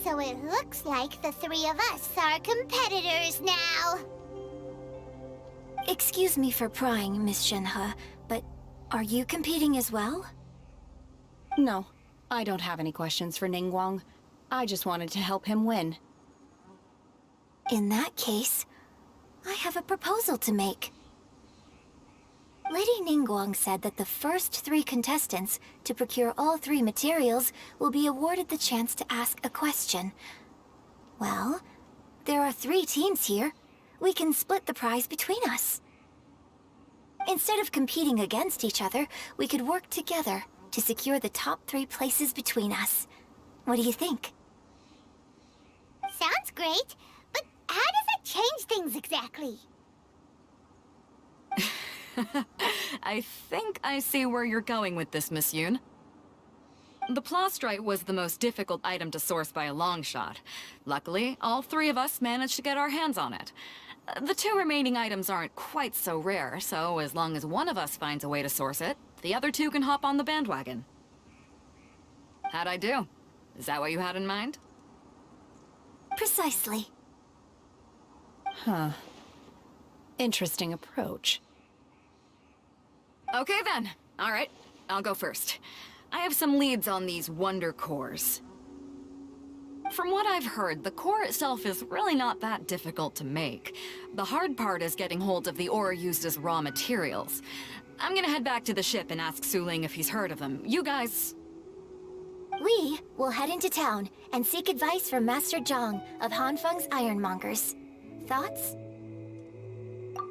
So it looks like the 3 of us are competitors now! Excuse me for prying, Miss Shenhe, but are you competing as well? No, I don't have any questions for Ningguang. I just wanted to help him win. In that case, I have a proposal to make. Lady Ningguang said that the first 3 contestants to procure all 3 materials will be awarded the chance to ask a question. Well, there are 3 teams here. We can split the prize between us. Instead of competing against each other, we could work together to secure the top 3 places between us. What do you think? Sounds great, but how does it change things exactly? I think I see where you're going with this, Miss Yun. The plastrite was the most difficult item to source by a long shot. Luckily, all 3 of us managed to get our hands on it. The 2 remaining items aren't quite so rare, so as long as one of us finds a way to source it, the other 2 can hop on the bandwagon. How'd I do? Is that what you had in mind? Precisely. Huh. Interesting approach. Okay then. All right, I'll go first. I have some leads on these wonder cores. From what I've heard, the core itself is really not that difficult to make. The hard part is getting hold of the ore used as raw materials. I'm gonna head back to the ship and ask Suling if he's heard of them. You guys... We will head into town and seek advice from Master Zhang of Hanfeng's Ironmongers. Thoughts?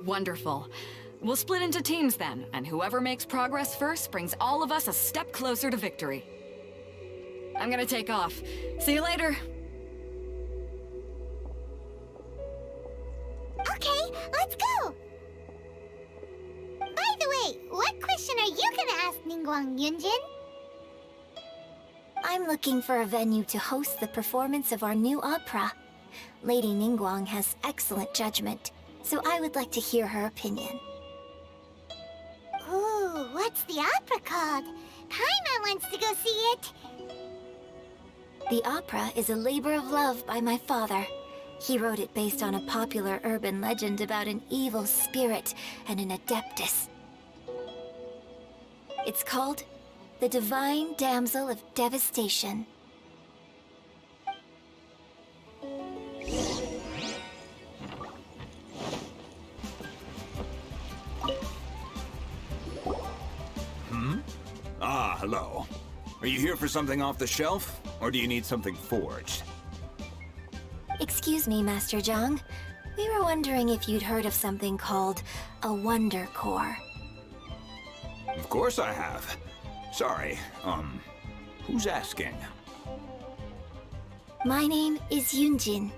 Wonderful. We'll split into teams then, and whoever makes progress first brings all of us a step closer to victory. I'm gonna take off. See you later. Okay, let's go! By the way, what question are you gonna ask Ningguang, Yun Jin? I'm looking for a venue to host the performance of our new opera. Lady Ningguang has excellent judgment, so I would like to hear her opinion. Ooh, what's the opera called? Paimon wants to go see it. The opera is a labor of love by my father. He wrote it based on a popular urban legend about an evil spirit and an adeptus. It's called The Divine Damsel of Devastation. Ah, hello. Are you here for something off the shelf, or do you need something forged? Excuse me, Master Zhang. We were wondering if you'd heard of something called a Wonder Core. Of course I have. Sorry, who's asking? My name is Yun Jin.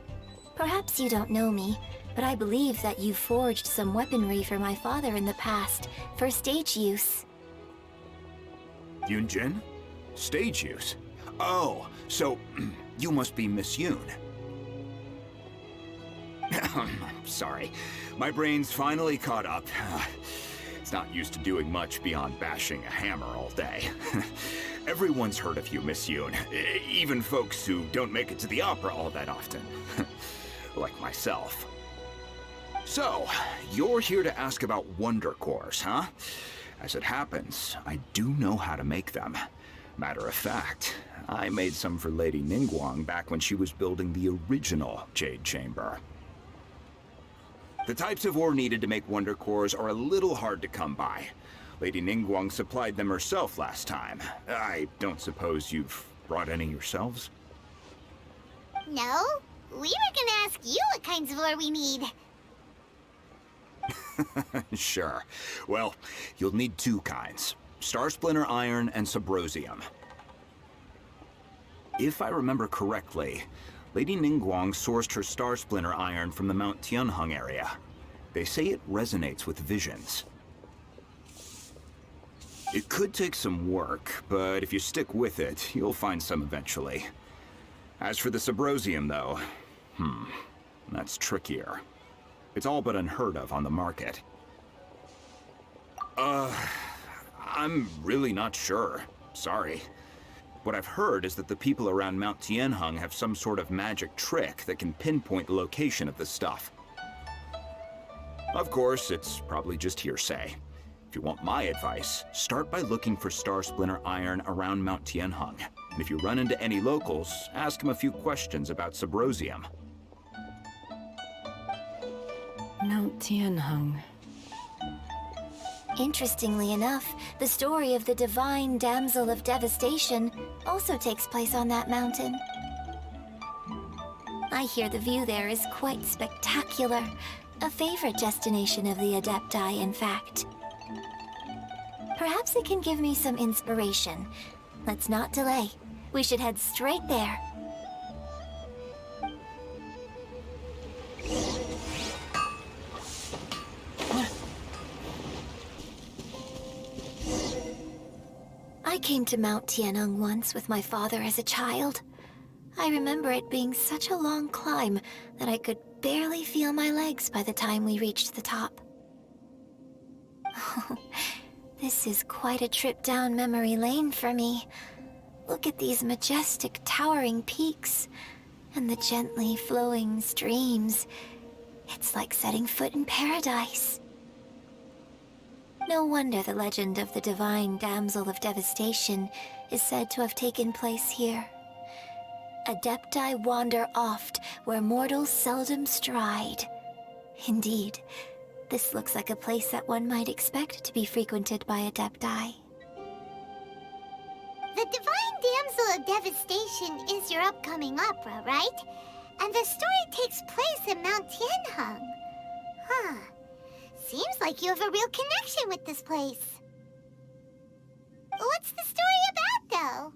Perhaps you don't know me, but I believe that you forged some weaponry for my father in the past, for stage use. Yun Jin? Stage use? Oh, so you must be Miss Yun. Sorry, my brain's finally caught up. It's not used to doing much beyond bashing a hammer all day. Everyone's heard of you, Miss Yun. Even folks who don't make it to the opera all that often. Like myself. So, you're here to ask about Wonder Cores, huh? As it happens, I do know how to make them. Matter of fact, I made some for Lady Ningguang back when she was building the original Jade Chamber. The types of ore needed to make Wonder Cores are a little hard to come by. Lady Ningguang supplied them herself last time. I don't suppose you've brought any yourselves? No, we were gonna ask you what kinds of ore we need. Sure. Well, you'll need 2 kinds. Star Splinter Iron and Subrosium. If I remember correctly, Lady Ningguang sourced her Star Splinter Iron from the Mount Tianheng area. They say it resonates with visions. It could take some work, but if you stick with it, you'll find some eventually. As for the Subrosium, though, that's trickier. It's all but unheard of on the market. I'm really not sure. Sorry. What I've heard is that the people around Mount Tianheng have some sort of magic trick that can pinpoint the location of the stuff. Of course, it's probably just hearsay. If you want my advice, start by looking for star splinter iron around Mount Tianheng. And if you run into any locals, ask them a few questions about subrosium. Mount Tianheng. Interestingly enough, the story of the divine damsel of devastation also takes place on that mountain. I hear the view there is quite spectacular. A favorite destination of the Adepti, in fact. Perhaps it can give me some inspiration. Let's not delay. We should head straight there. I came to Mount Tianheng once with my father as a child. I remember it being such a long climb that I could barely feel my legs by the time we reached the top. Oh, this is quite a trip down memory lane for me. Look at these majestic, towering peaks, and the gently flowing streams. It's like setting foot in paradise. No wonder the legend of the divine damsel of devastation is said to have taken place here. Adepti wander oft where mortals seldom stride. Indeed, this looks like a place that one might expect to be frequented by Adepti. The Divine Damsel of Devastation is your upcoming opera, right? And the story takes place in Mount Tianheng. Huh. Seems like you have a real connection with this place. What's the story about, though?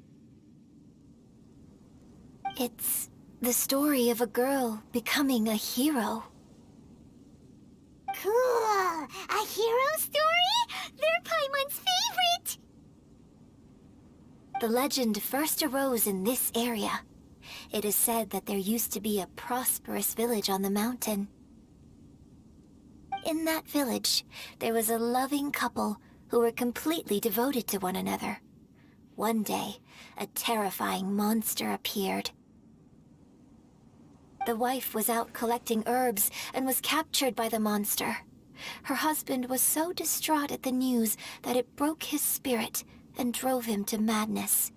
It's the story of a girl becoming a hero. Cool! A hero story? They're Paimon's favorite! The legend first arose in this area. It is said that there used to be a prosperous village on the mountain. In that village, there was a loving couple who were completely devoted to one another. One day, a terrifying monster appeared. The wife was out collecting herbs and was captured by the monster. Her husband was so distraught at the news that it broke his spirit and drove him to madness.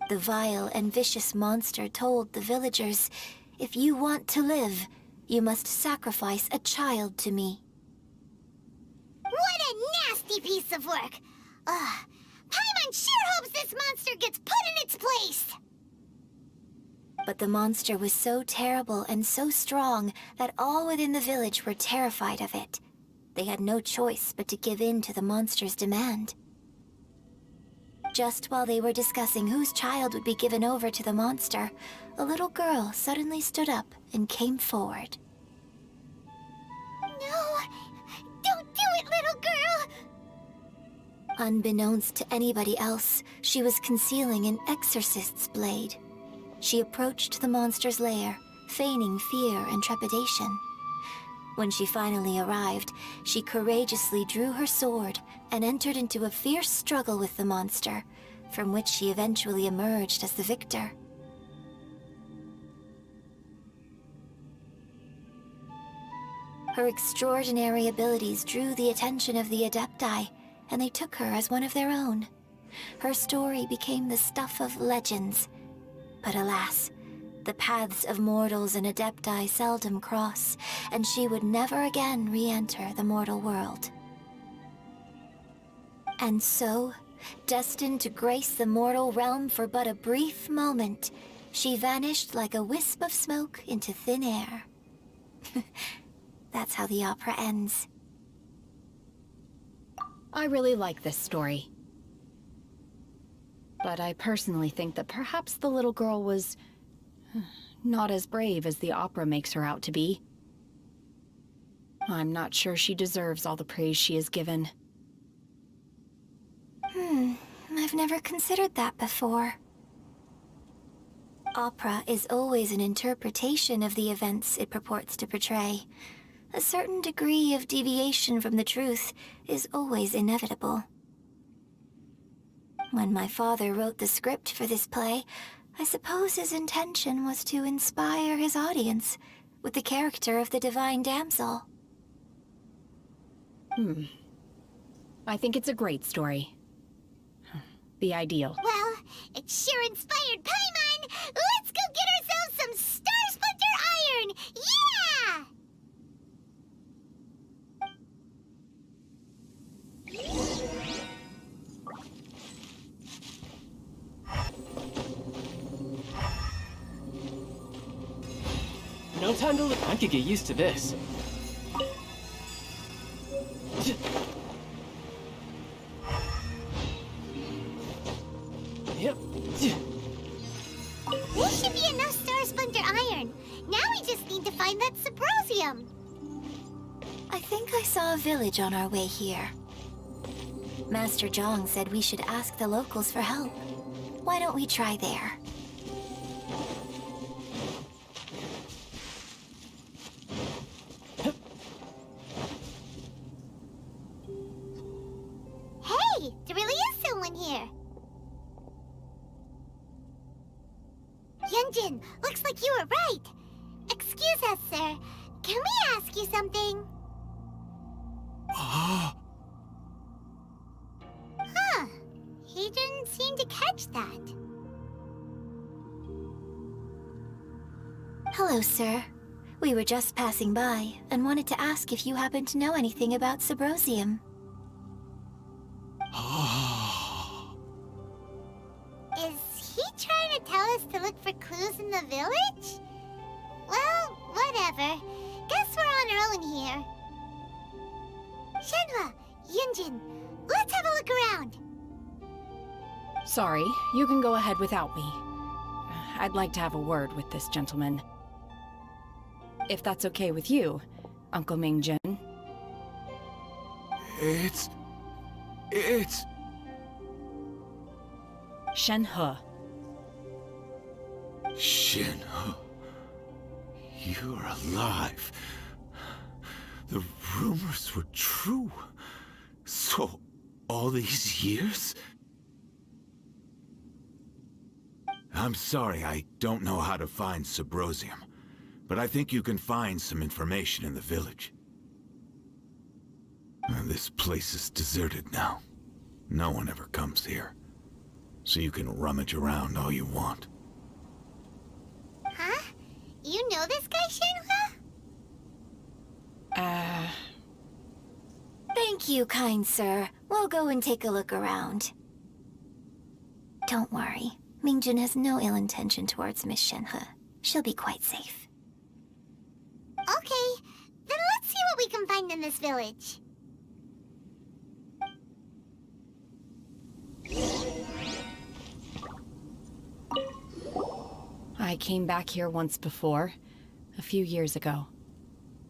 The vile and vicious monster told the villagers, "If you want to live, you must sacrifice a child to me." What a nasty piece of work! Ugh. Paimon sure hopes this monster gets put in its place! But the monster was so terrible and so strong that all within the village were terrified of it. They had no choice but to give in to the monster's demand. Just while they were discussing whose child would be given over to the monster, a little girl suddenly stood up and came forward. No! Don't do it, little girl! Unbeknownst to anybody else, she was concealing an exorcist's blade. She approached the monster's lair, feigning fear and trepidation. When she finally arrived, she courageously drew her sword and entered into a fierce struggle with the monster, from which she eventually emerged as the victor. Her extraordinary abilities drew the attention of the Adepti, and they took her as one of their own. Her story became the stuff of legends. But alas, the paths of mortals and Adepti seldom cross, and she would never again re-enter the mortal world. And so, destined to grace the mortal realm for but a brief moment, she vanished like a wisp of smoke into thin air. That's how the opera ends. I really like this story. But I personally think that perhaps the little girl was not as brave as the opera makes her out to be. I'm not sure she deserves all the praise she is given. I've never considered that before. Opera is always an interpretation of the events it purports to portray. A certain degree of deviation from the truth is always inevitable. When my father wrote the script for this play, I suppose his intention was to inspire his audience with the character of the divine damsel. I think it's a great story. The ideal. Well, it sure inspired Paimon! Let's go get ourselves some Star Splinter Iron! Yeah! No time to look. I could get used to this. Yep. This should be enough Star Splinter Iron. Now we just need to find that Subrosium. I think I saw a village on our way here. Master Zhang said we should ask the locals for help. Why don't we try there? Hey, there really is someone here. Yun Jin, looks like you were right. Excuse us, sir. Can we ask you something? Huh. He didn't seem to catch that. Hello, sir. We were just passing by and wanted to ask if you happen to know anything about Subrosium. Is he trying to tell us to look for clues in the village? Well, whatever. Guess we're on our own here. Shenhe, Yun Jin, let's have a look around. Sorry, you can go ahead without me. I'd like to have a word with this gentleman. If that's okay with you, Uncle Mingjin. It's... Shenhe. Shenhe. You're alive. The rumors were true. So, all these years? I'm sorry, I don't know how to find Subrosium, but I think you can find some information in the village. This place is deserted now. No one ever comes here, so you can rummage around all you want. Huh? You know this guy, Shenhe? Thank you, kind sir. We'll go and take a look around. Don't worry. Mingjin has no ill intention towards Miss Shenhe. She'll be quite safe. Okay, then let's see what we can find in this village. I came back here once before, a few years ago.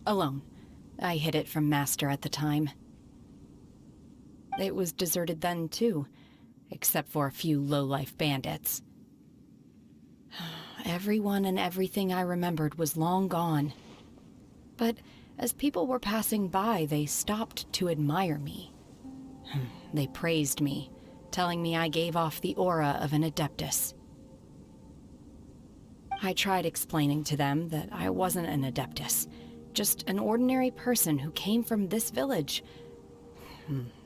Alone. I hid it from Master at the time. It was deserted then, too, except for a few low-life bandits. Everyone and everything I remembered was long gone. But as people were passing by, they stopped to admire me. They praised me, telling me I gave off the aura of an Adeptus. I tried explaining to them that I wasn't an Adeptus, just an ordinary person who came from this village.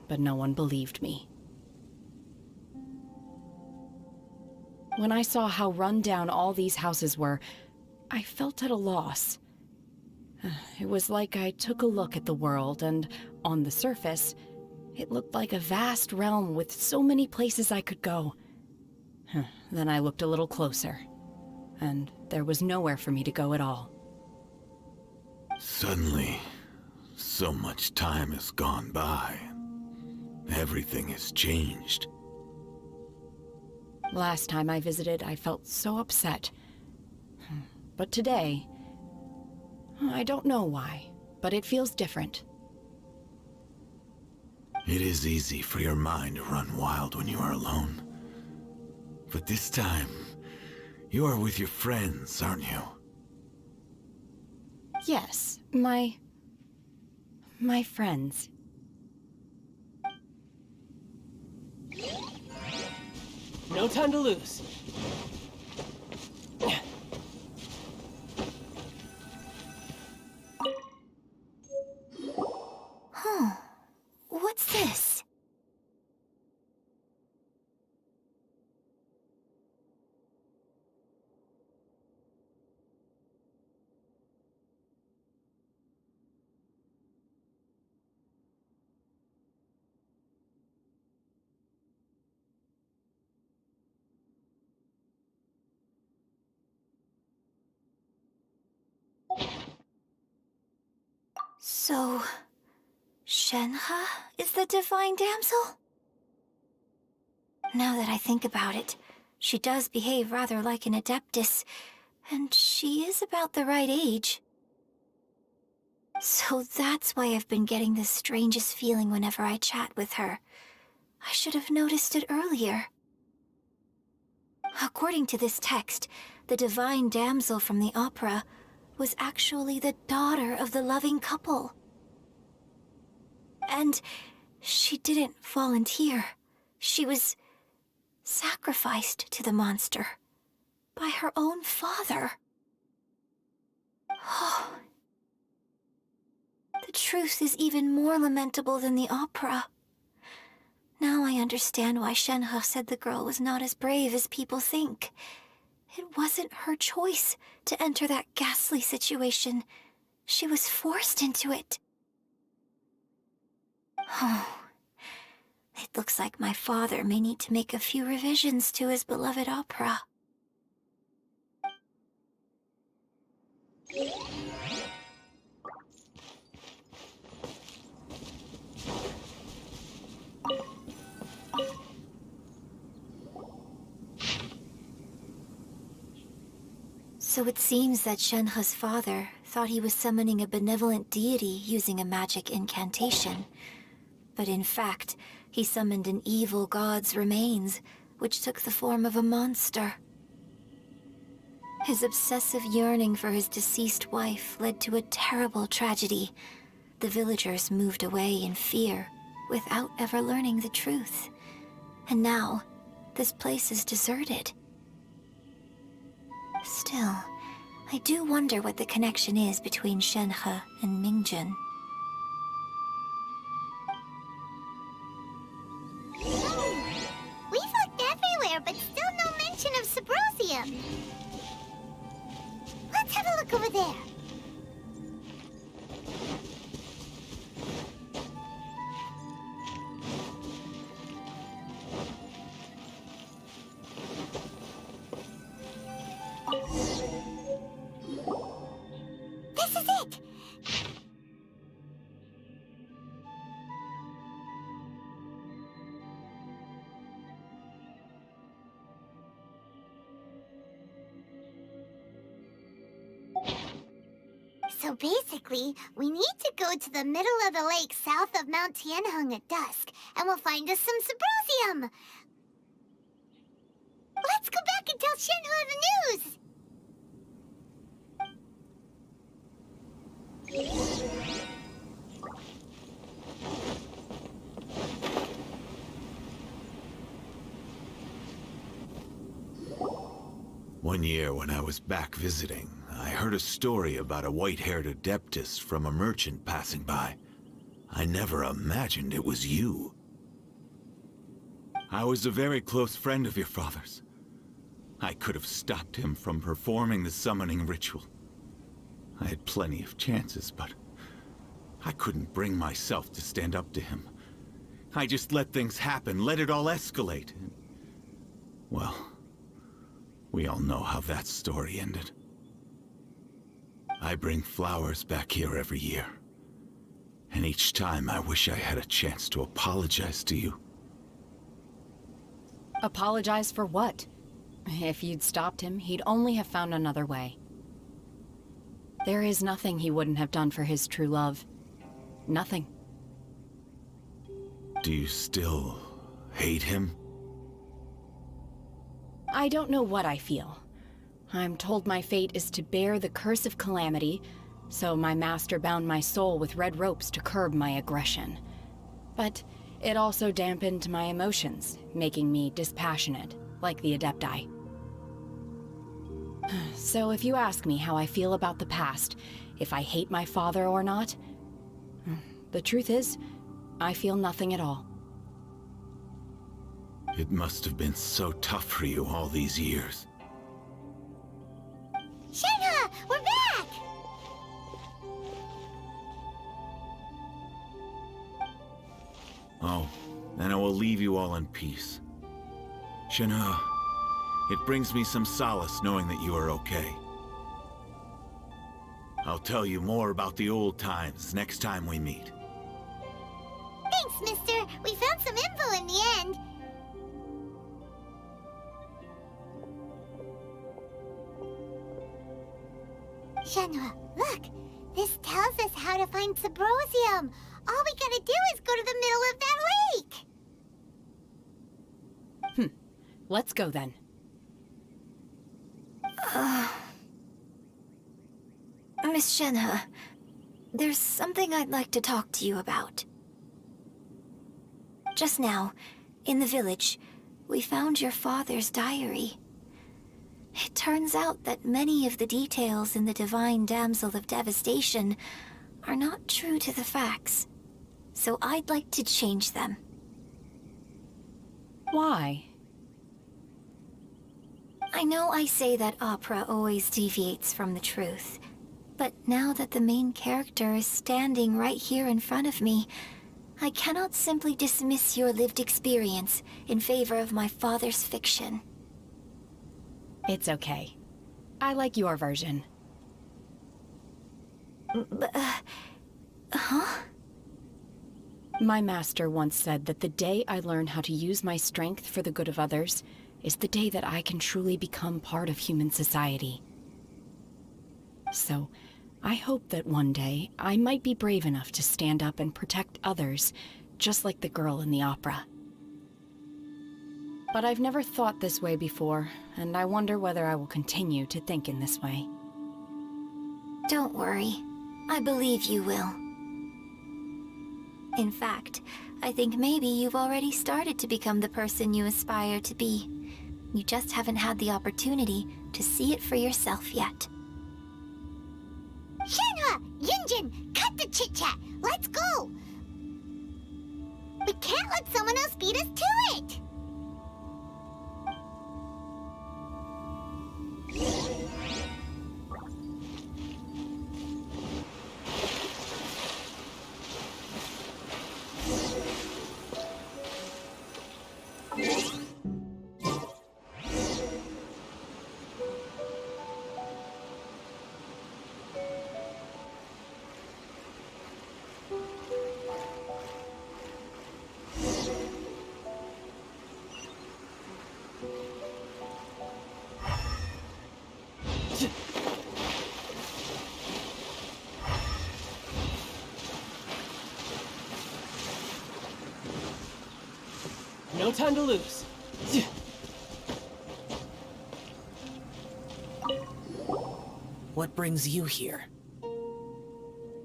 But no one believed me. When I saw how run down all these houses were, I felt at a loss. It was like I took a look at the world, and on the surface, it looked like a vast realm with so many places I could go. Then I looked a little closer, and there was nowhere for me to go at all. Suddenly, so much time has gone by. Everything has changed. Last time I visited, I felt so upset. But today, I don't know why, but it feels different. It is easy for your mind to run wild when you are alone. But this time, you are with your friends, aren't you? Yes, my friends. No time to lose. So, Shenhe is the divine damsel? Now that I think about it, she does behave rather like an adeptus, and she is about the right age. So that's why I've been getting the strangest feeling whenever I chat with her. I should have noticed it earlier. According to this text, the divine damsel from the opera was actually the daughter of the loving couple. And she didn't volunteer. She was sacrificed to the monster by her own father. Oh. The truth is even more lamentable than the opera. Now I understand why Shenhe said the girl was not as brave as people think. It wasn't her choice to enter that ghastly situation. She was forced into it. Oh, it looks like my father may need to make a few revisions to his beloved opera. So it seems that Shenhe's father thought he was summoning a benevolent deity using a magic incantation. But in fact, he summoned an evil god's remains, which took the form of a monster. His obsessive yearning for his deceased wife led to a terrible tragedy. The villagers moved away in fear, without ever learning the truth. And now, this place is deserted. Still, I do wonder what the connection is between Shenhe and Mingjun. We've looked everywhere, but still no mention of Subrosium. Let's have a look over there. This is it! So basically, we need to go to the middle of the lake south of Mount Tianheng at dusk, and we'll find us some Subrosium! Let's go back and tell Shenhe the news! One year when I was back visiting, I heard a story about a white-haired adeptus from a merchant passing by. I never imagined it was you. I was a very close friend of your father's. I could have stopped him from performing the summoning ritual. I had plenty of chances, but I couldn't bring myself to stand up to him. I just let things happen, let it all escalate. Well, we all know how that story ended. I bring flowers back here every year. And each time I wish I had a chance to apologize to you. Apologize for what? If you'd stopped him, he'd only have found another way. There is nothing he wouldn't have done for his true love. Nothing. Do you still hate him? I don't know what I feel. I'm told my fate is to bear the curse of calamity, so my master bound my soul with red ropes to curb my aggression. But it also dampened my emotions, making me dispassionate, like the Adepti. So if you ask me how I feel about the past, if I hate my father or not, the truth is, I feel nothing at all. It must have been so tough for you all these years. Shenhe, we're back! Oh, and I will leave you all in peace. Shenhe, it brings me some solace knowing that you are okay. I'll tell you more about the old times next time we meet. Thanks, mister. We found some info in the end. Shenhe, look! This tells us how to find Subrosium. All we gotta do is go to the middle of that lake! Let's go then. Miss Shenhe, there's something I'd like to talk to you about. Just now, in the village, we found your father's diary. It turns out that many of the details in the Divine Damsel of Devastation are not true to the facts. So I'd like to change them. Why? I know I say that opera always deviates from the truth, but now that the main character is standing right here in front of me, I cannot simply dismiss your lived experience in favor of my father's fiction. It's okay. I like your version. Huh? My master once said that the day I learn how to use my strength for the good of others is the day that I can truly become part of human society. So, I hope that one day I might be brave enough to stand up and protect others, just like the girl in the opera. But I've never thought this way before, and I wonder whether I will continue to think in this way. Don't worry. I believe you will. In fact, I think maybe you've already started to become the person you aspire to be. You just haven't had the opportunity to see it for yourself yet. Shenhe! Yun Jin! Cut the chit-chat! Let's go! We can't let someone else beat us to it! No time to lose. What brings you here?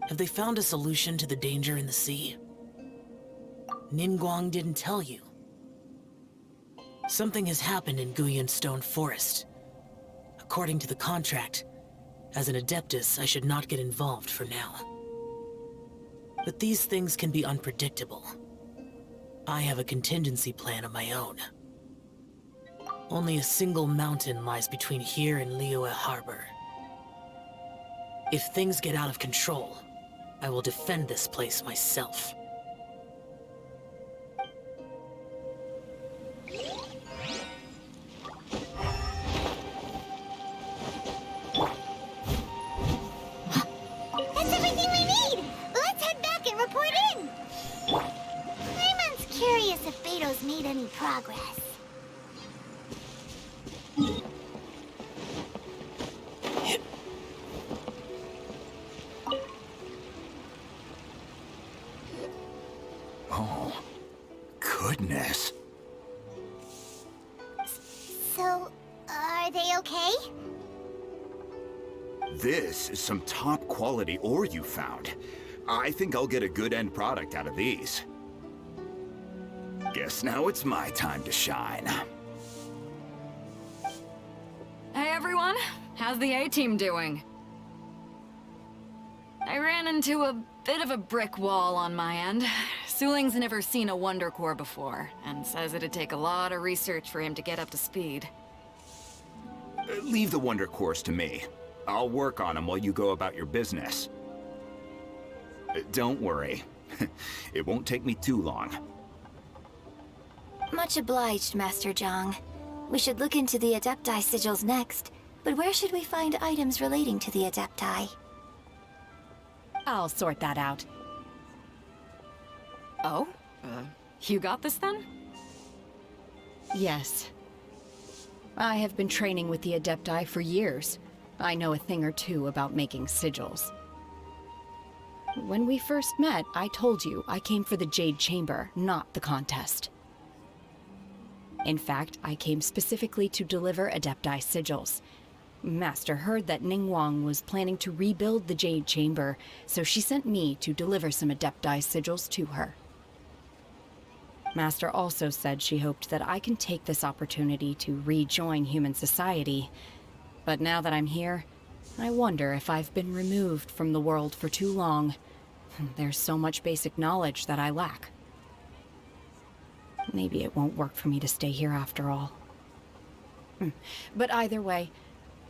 Have they found a solution to the danger in the sea? Ningguang didn't tell you. Something has happened in Guyun Stone Forest. According to the contract, as an Adeptus, I should not get involved for now. But these things can be unpredictable. I have a contingency plan of my own. Only a single mountain lies between here and Liyue Harbor. If things get out of control, I will defend this place myself. That's everything we need! Let's head back and report in! I'm curious if Beidou's made any progress. Oh, goodness. So, are they okay? This is some top-quality ore you found. I think I'll get a good end product out of these. Guess now it's my time to shine. Hey everyone, how's the A-team doing? I ran into a bit of a brick wall on my end. Suling's never seen a Wonder Core before, and says it'd take a lot of research for him to get up to speed. Leave the Wonder Cores to me. I'll work on them while you go about your business. Don't worry. It won't take me too long. Much obliged, Master Zhang. We should look into the Adepti sigils next, but where should we find items relating to the Adepti? I'll sort that out. Oh? You got this then? Yes. I have been training with the Adepti for years. I know a thing or two about making sigils. When we first met, I told you I came for the Jade Chamber, not the contest. In fact, I came specifically to deliver Adepti sigils. Master heard that Ningguang was planning to rebuild the Jade Chamber, so she sent me to deliver some Adepti sigils to her. Master also said she hoped that I can take this opportunity to rejoin human society. But now that I'm here, I wonder if I've been removed from the world for too long. There's so much basic knowledge that I lack. Maybe it won't work for me to stay here after all. But either way,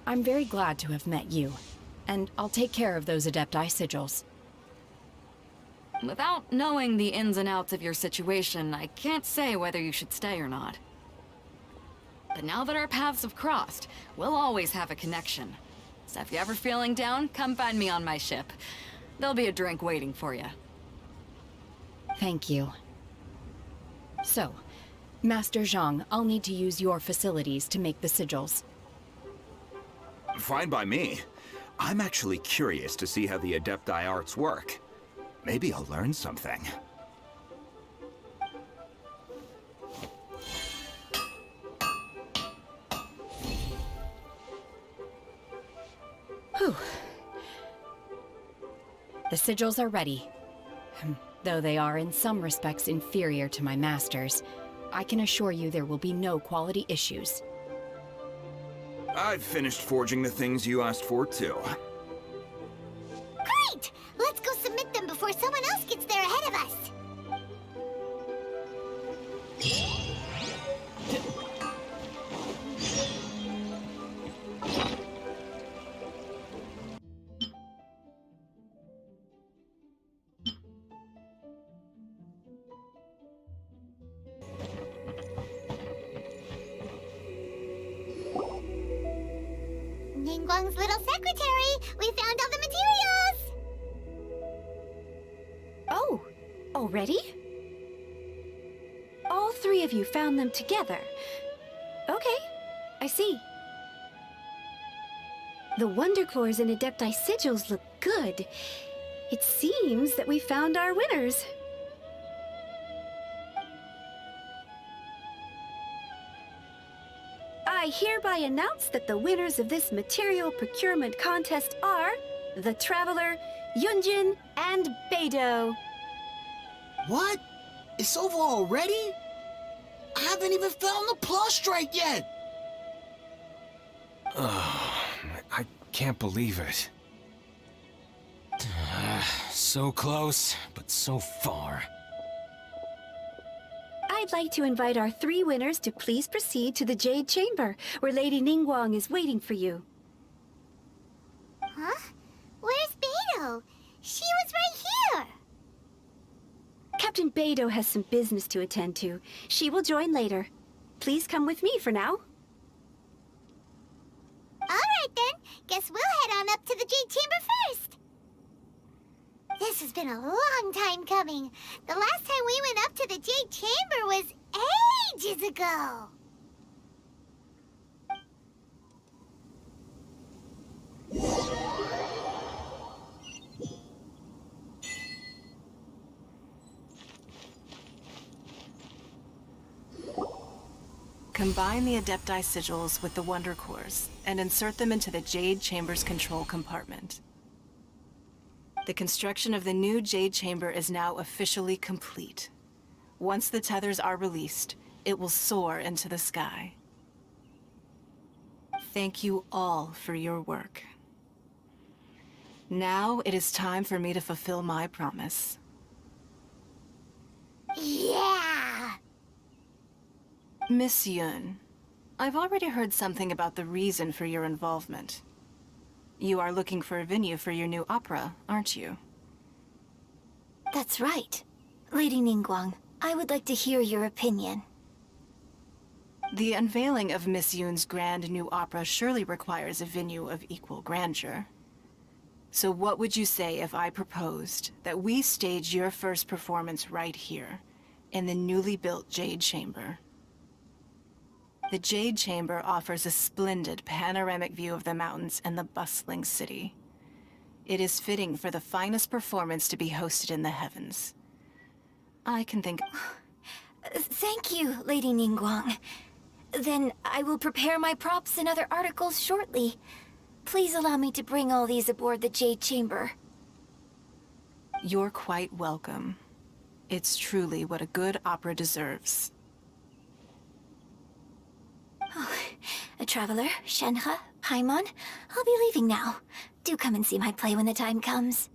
I'm very glad to have met you, and I'll take care of those Adepti sigils. Without knowing the ins and outs of your situation, I can't say whether you should stay or not. But now that our paths have crossed, we'll always have a connection. So if you're ever feeling down, come find me on my ship. There'll be a drink waiting for you. Thank you. So, Master Zhang, I'll need to use your facilities to make the sigils. Fine by me. I'm actually curious to see how the Adepti arts work. Maybe I'll learn something. Whew. The sigils are ready. Though they are in some respects inferior to my master's, I can assure you there will be no quality issues. I've finished forging the things you asked for, too. Great! Let's go submit them before someone else gets there ahead of us. Ningguang's little secretary! We found all the materials! Oh, already? All three of you found them together. Okay, I see. The Wunderkors and Adepti sigils look good. It seems that we found our winners. I hereby announce that the winners of this material procurement contest are the Traveler, Yun Jin, and Beidou. What? It's over already? I haven't even found the prostrate yet! I can't believe it. So close, but so far. I'd like to invite our three winners to please proceed to the Jade Chamber, where Lady Ningguang is waiting for you. Huh? Where's Beidou? She was right here! Captain Beidou has some business to attend to. She will join later. Please come with me for now. Alright then, guess we'll head on up to the Jade Chamber first. This has been a long time coming. The last time we went up to the Jade Chamber was ages ago. Combine the Adepti sigils with the Wunderkors and insert them into the Jade Chamber's control compartment. The construction of the new Jade Chamber is now officially complete. Once the tethers are released, it will soar into the sky. Thank you all for your work. Now it is time for me to fulfill my promise. Yeah! Miss Yun, I've already heard something about the reason for your involvement. You are looking for a venue for your new opera, aren't you? That's right. Lady Ningguang, I would like to hear your opinion. The unveiling of Miss Yun's grand new opera surely requires a venue of equal grandeur. So what would you say if I proposed that we stage your first performance right here, in the newly built Jade Chamber? The Jade Chamber offers a splendid panoramic view of the mountains and the bustling city. It is fitting for the finest performance to be hosted in the heavens. I can think... Thank you, Lady Ningguang. Then I will prepare my props and other articles shortly. Please allow me to bring all these aboard the Jade Chamber. You're quite welcome. It's truly what a good opera deserves. Oh, a traveler, Shenhe, Paimon, I'll be leaving now. Do come and see my play when the time comes.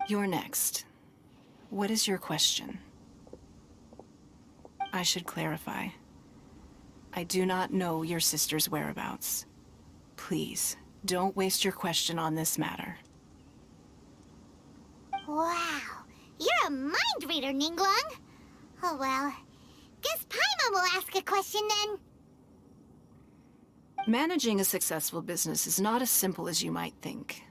You're next. What is your question? I should clarify. I do not know your sister's whereabouts. Please, don't waste your question on this matter. Wow, you're a mind reader, Ningguang. Oh well, guess Paimon will ask a question then. Managing a successful business is not as simple as you might think.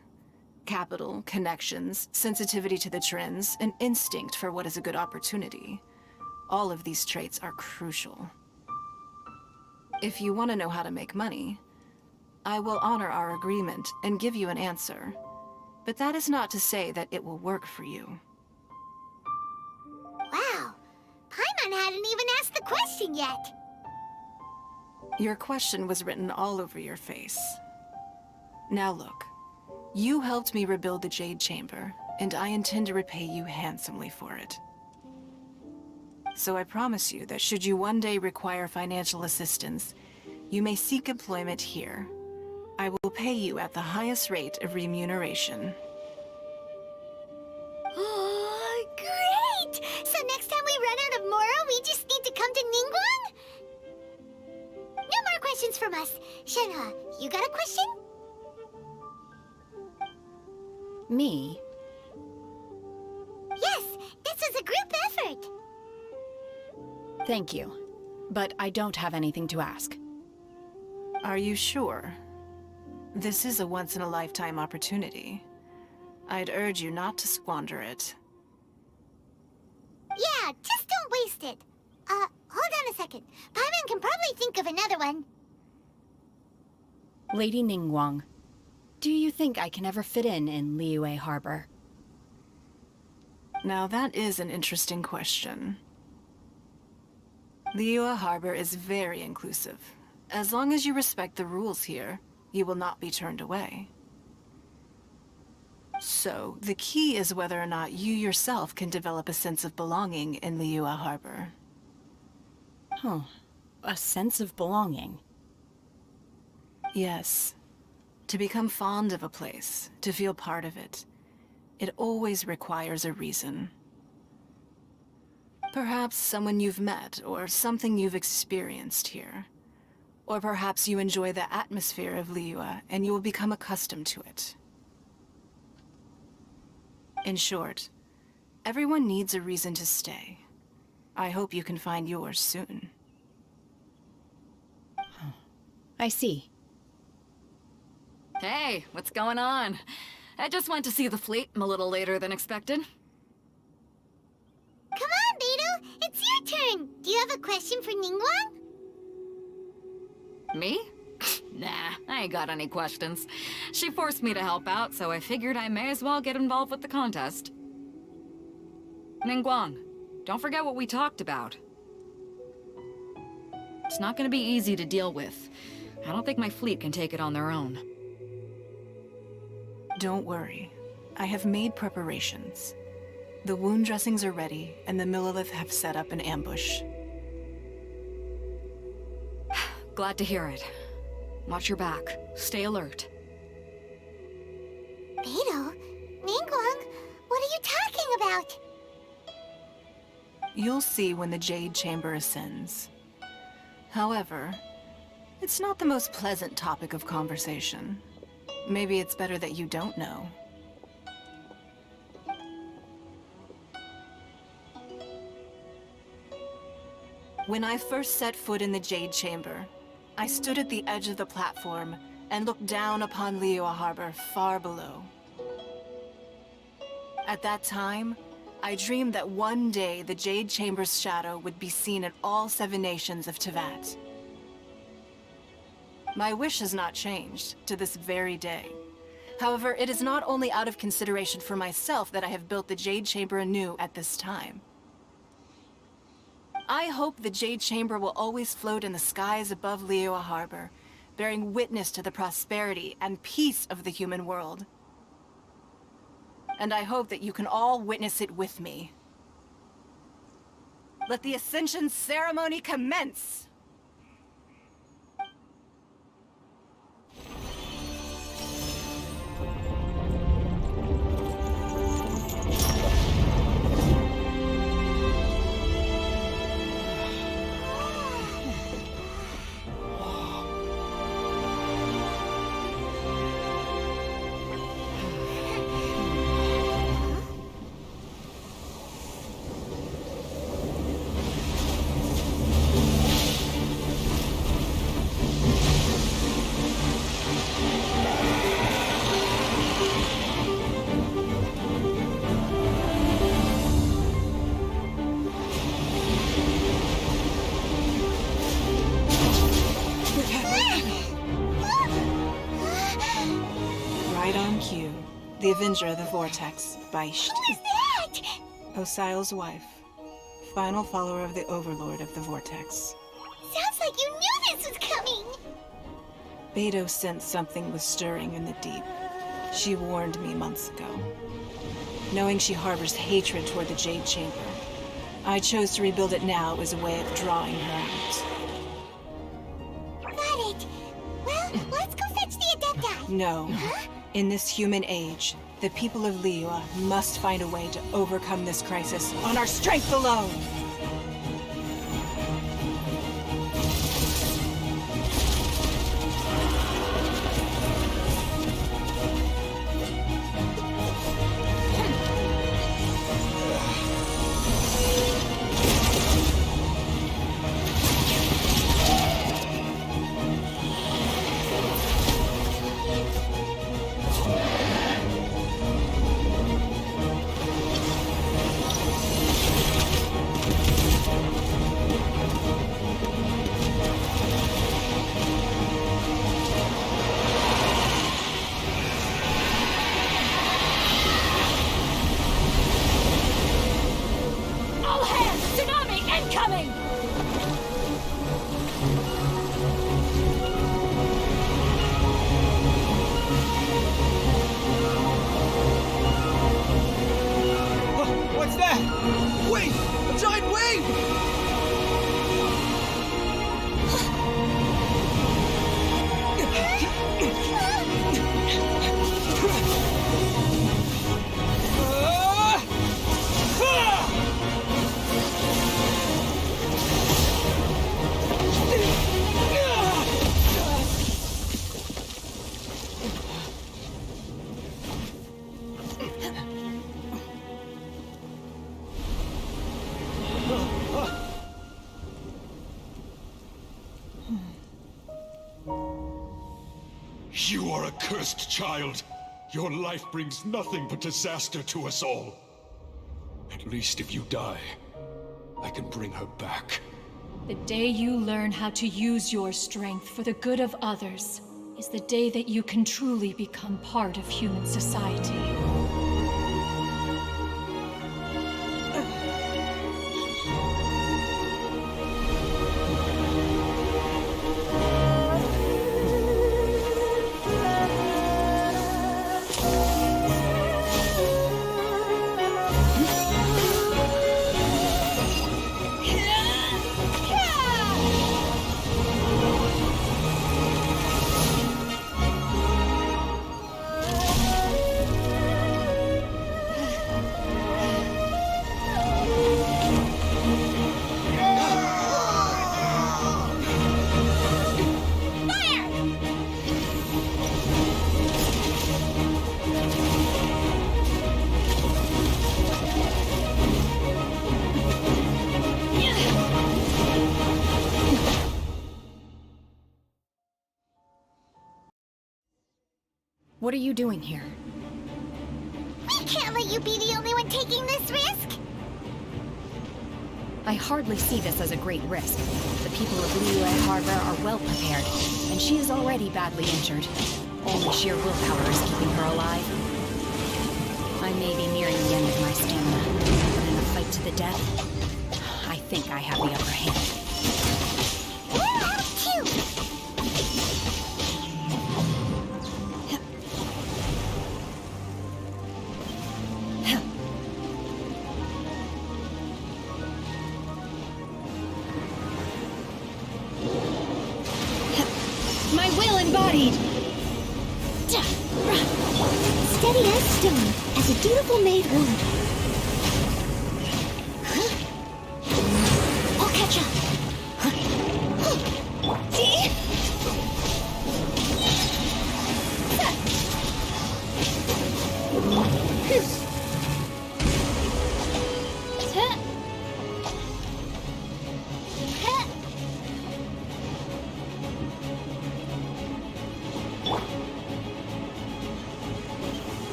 Capital, connections, sensitivity to the trends, and instinct for what is a good opportunity. All of these traits are crucial. If you want to know how to make money, I will honor our agreement and give you an answer. But that is not to say that it will work for you. Wow, Paimon hadn't even asked the question yet. Your question was written all over your face. Now look, you helped me rebuild the Jade Chamber, and I intend to repay you handsomely for it. So I promise you that should you one day require financial assistance, you may seek employment here. I will pay you at the highest rate of remuneration. Oh, great! So next time we run out of Moro, we just need to come to Ningguang? No more questions from us. Shenhe, you got a question? Me? Yes, this is a group effort. Thank you. But I don't have anything to ask. Are you sure? This is a once-in-a-lifetime opportunity. I'd urge you not to squander it. Yeah, just don't waste it. Hold on a second. Paimon can probably think of another one. Lady Ningguang, do you think I can ever fit in Liyue Harbor? Now that is an interesting question. Liyue Harbor is very inclusive. As long as you respect the rules here, you will not be turned away. So, the key is whether or not you yourself can develop a sense of belonging in Liyue Harbor. Huh. A sense of belonging? Yes. To become fond of a place, to feel part of it, it always requires a reason. Perhaps someone you've met, or something you've experienced here. Or perhaps you enjoy the atmosphere of Liyue, and you will become accustomed to it. In short, everyone needs a reason to stay. I hope you can find yours soon. I see. Hey, what's going on? I just went to see the fleet. I'm a little later than expected. Come on, Beidou! It's your turn! Do you have a question for Ningguang? Me? Nah, I ain't got any questions. She forced me to help out, so I figured I may as well get involved with the contest. Ningguang, don't forget what we talked about. It's not gonna be easy to deal with. I don't think my fleet can take it on their own. Don't worry. I have made preparations. The wound dressings are ready, and the Millilith have set up an ambush. Glad to hear it. Watch your back. Stay alert. Beidou? Ningguang? What are you talking about? You'll see when the Jade Chamber ascends. However, it's not the most pleasant topic of conversation. Maybe it's better that you don't know. When I first set foot in the Jade Chamber, I stood at the edge of the platform and looked down upon Liyue Harbor far below. At that time, I dreamed that one day the Jade Chamber's shadow would be seen in all 7 nations of Teyvat. My wish has not changed to this very day. However, it is not only out of consideration for myself that I have built the Jade Chamber anew at this time. I hope the Jade Chamber will always float in the skies above Liyue Harbor, bearing witness to the prosperity and peace of the human world. And I hope that you can all witness it with me. Let the Ascension ceremony commence! The Avenger of the Vortex, Baish. Who is that? Osial's wife. Final follower of the Overlord of the Vortex. Sounds like you knew this was coming! Beidou sensed something was stirring in the deep. She warned me months ago. Knowing she harbors hatred toward the Jade Chamber, I chose to rebuild it now as a way of drawing her out. Got it. Well, let's go fetch the Adepti. No. Huh? In this human age, the people of Liyue must find a way to overcome this crisis on our strength alone! You are a cursed child. Your life brings nothing but disaster to us all. At least if you die, I can bring her back. The day you learn how to use your strength for the good of others is the day that you can truly become part of human society. What are you doing here? We can't let you be the only one taking this risk! I hardly see this as a great risk. The people of Liyue Harbor are well prepared, and she is already badly injured. Only sheer willpower is keeping her alive. I may be nearing the end of my stamina, but in a fight to the death, I think I have the upper hand. We're out of two! My will embodied! Steady as stone, as a dutiful maid would. I'll catch up.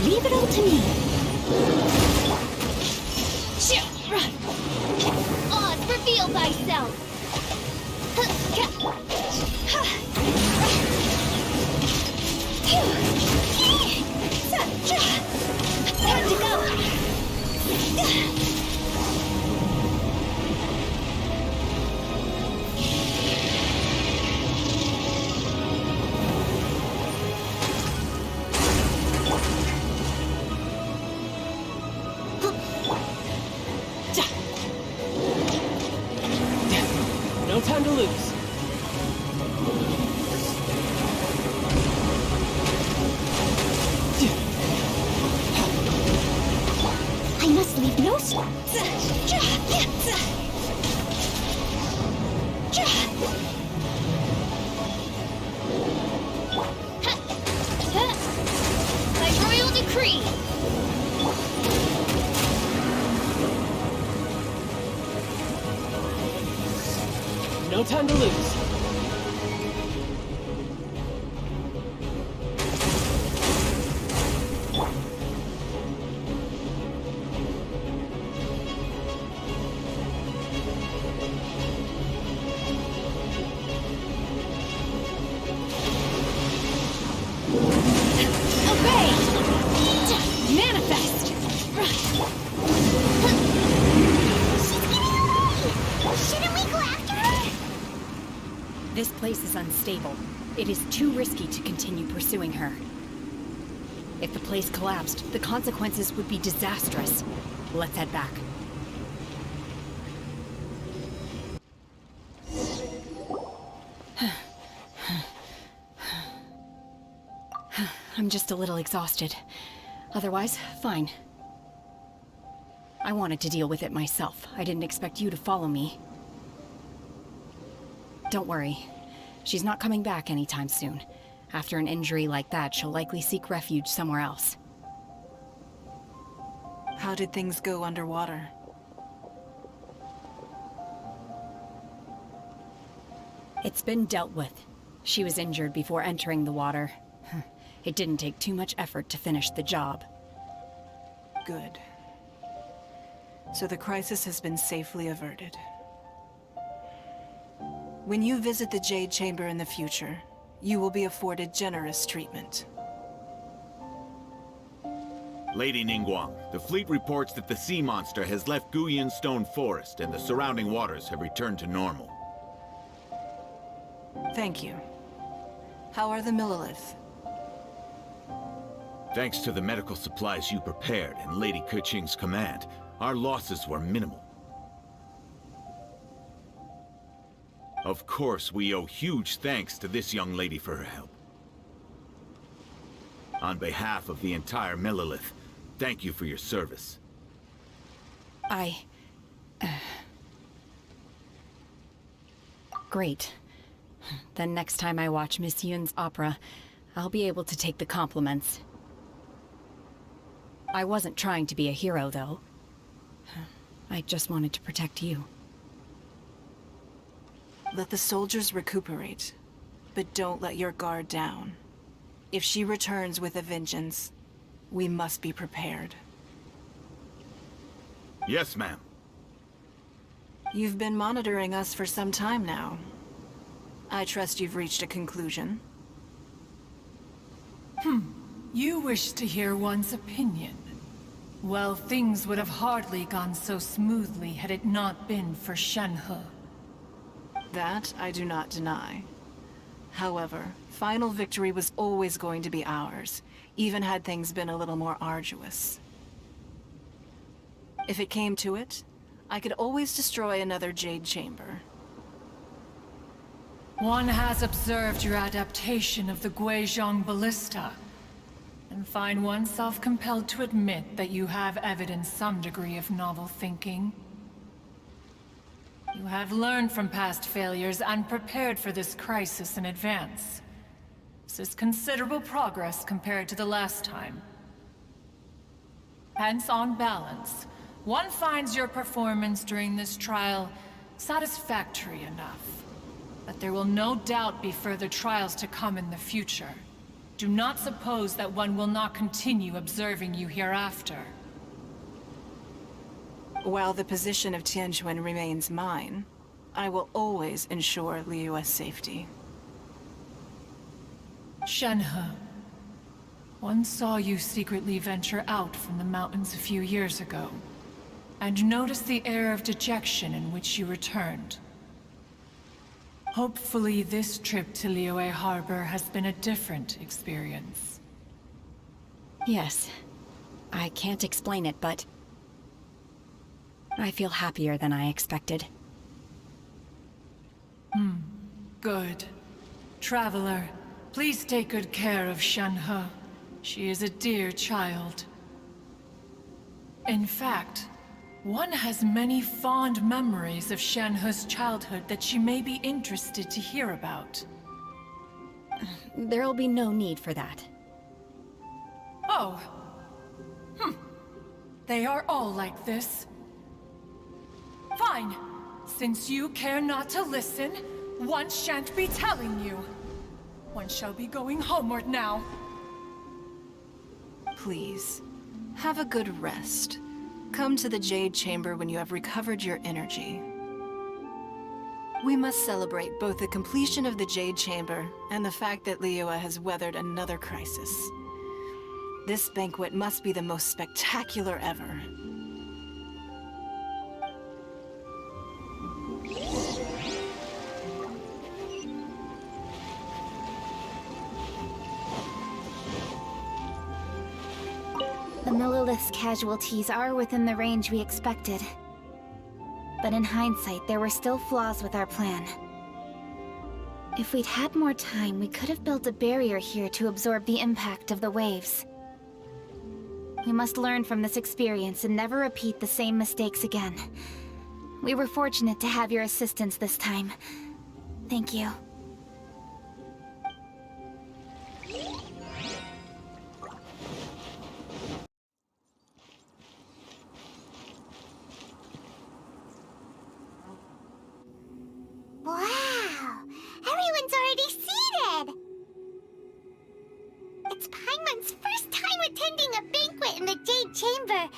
Leave it all to me. Oz, reveal thyself. Time to go. No time to lose. I must leave no stone. By royal decree. No time to lose. Manifest! Shouldn't we go after her? This place is unstable. It is too risky to continue pursuing her. If the place collapsed, the consequences would be disastrous. Let's head back. I'm just a little exhausted. Otherwise, fine. I wanted to deal with it myself. I didn't expect you to follow me. Don't worry. She's not coming back anytime soon. After an injury like that, she'll likely seek refuge somewhere else. How did things go underwater? It's been dealt with. She was injured before entering the water. It didn't take too much effort to finish the job. Good. So the crisis has been safely averted. When you visit the Jade Chamber in the future, you will be afforded generous treatment. Lady Ningguang, the fleet reports that the sea monster has left Guyan Stone Forest and the surrounding waters have returned to normal. Thank you. How are the Millilith? Thanks to the medical supplies you prepared and Lady Keqing's command, our losses were minimal. Of course, we owe huge thanks to this young lady for her help. On behalf of the entire Millilith, thank you for your service. Great. Then next time I watch Miss Yun's opera, I'll be able to take the compliments. I wasn't trying to be a hero, though. I just wanted to protect you. Let the soldiers recuperate, but don't let your guard down. If she returns with a vengeance, we must be prepared. Yes, ma'am. You've been monitoring us for some time now. I trust you've reached a conclusion. You wish to hear one's opinion. Well, things would have hardly gone so smoothly had it not been for Shenhe. That I do not deny. However, final victory was always going to be ours, even had things been a little more arduous. If it came to it, I could always destroy another Jade Chamber. One has observed your adaptation of the Guizhong ballista, and find oneself compelled to admit that you have evidenced some degree of novel thinking. You have learned from past failures and prepared for this crisis in advance. This is considerable progress compared to the last time. Hence, on balance, one finds your performance during this trial satisfactory enough. But there will no doubt be further trials to come in the future. Do not suppose that one will not continue observing you hereafter. While the position of Tianquan remains mine, I will always ensure Liyue's safety. Shenhe, one saw you secretly venture out from the mountains a few years ago, and noticed the air of dejection in which you returned. Hopefully this trip to Liyue Harbor has been a different experience. Yes. I can't explain it, but I feel happier than I expected. Good. Traveler, please take good care of Shenhe. She is a dear child. In fact, one has many fond memories of Shenhe's childhood that she may be interested to hear about. There'll be no need for that. Oh. They are all like this. Fine. Since you care not to listen, one shan't be telling you. One shall be going homeward now. Please, have a good rest. Come to the Jade Chamber when you have recovered your energy. We must celebrate both the completion of the Jade Chamber and the fact that Liyue has weathered another crisis. This banquet must be the most spectacular ever. The Millilith's casualties are within the range we expected. But in hindsight, there were still flaws with our plan. If we'd had more time, we could have built a barrier here to absorb the impact of the waves. We must learn from this experience and never repeat the same mistakes again. We were fortunate to have your assistance this time. Thank you. Wow! Everyone's already seated! It's Paimon's first time attending a banquet in the Jade Chamber.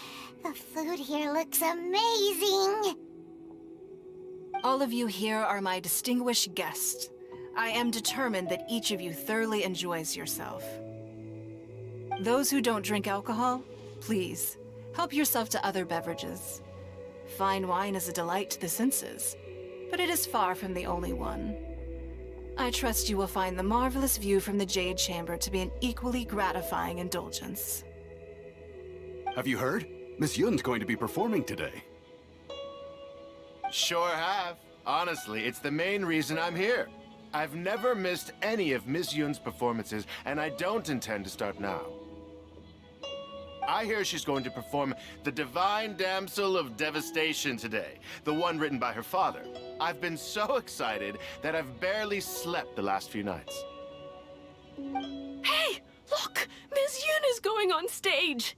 The food here looks amazing! All of you here are my distinguished guests. I am determined that each of you thoroughly enjoys yourself. Those who don't drink alcohol, please, help yourself to other beverages. Fine wine is a delight to the senses, but it is far from the only one. I trust you will find the marvelous view from the Jade Chamber to be an equally gratifying indulgence. Have you heard? Miss Yun's going to be performing today. Sure have. Honestly, it's the main reason I'm here. I've never missed any of Miss Yun's performances, and I don't intend to start now. I hear she's going to perform The Divine Damsel of Devastation today, the one written by her father. I've been so excited that I've barely slept the last few nights. Hey, look! Miss Yun is going on stage!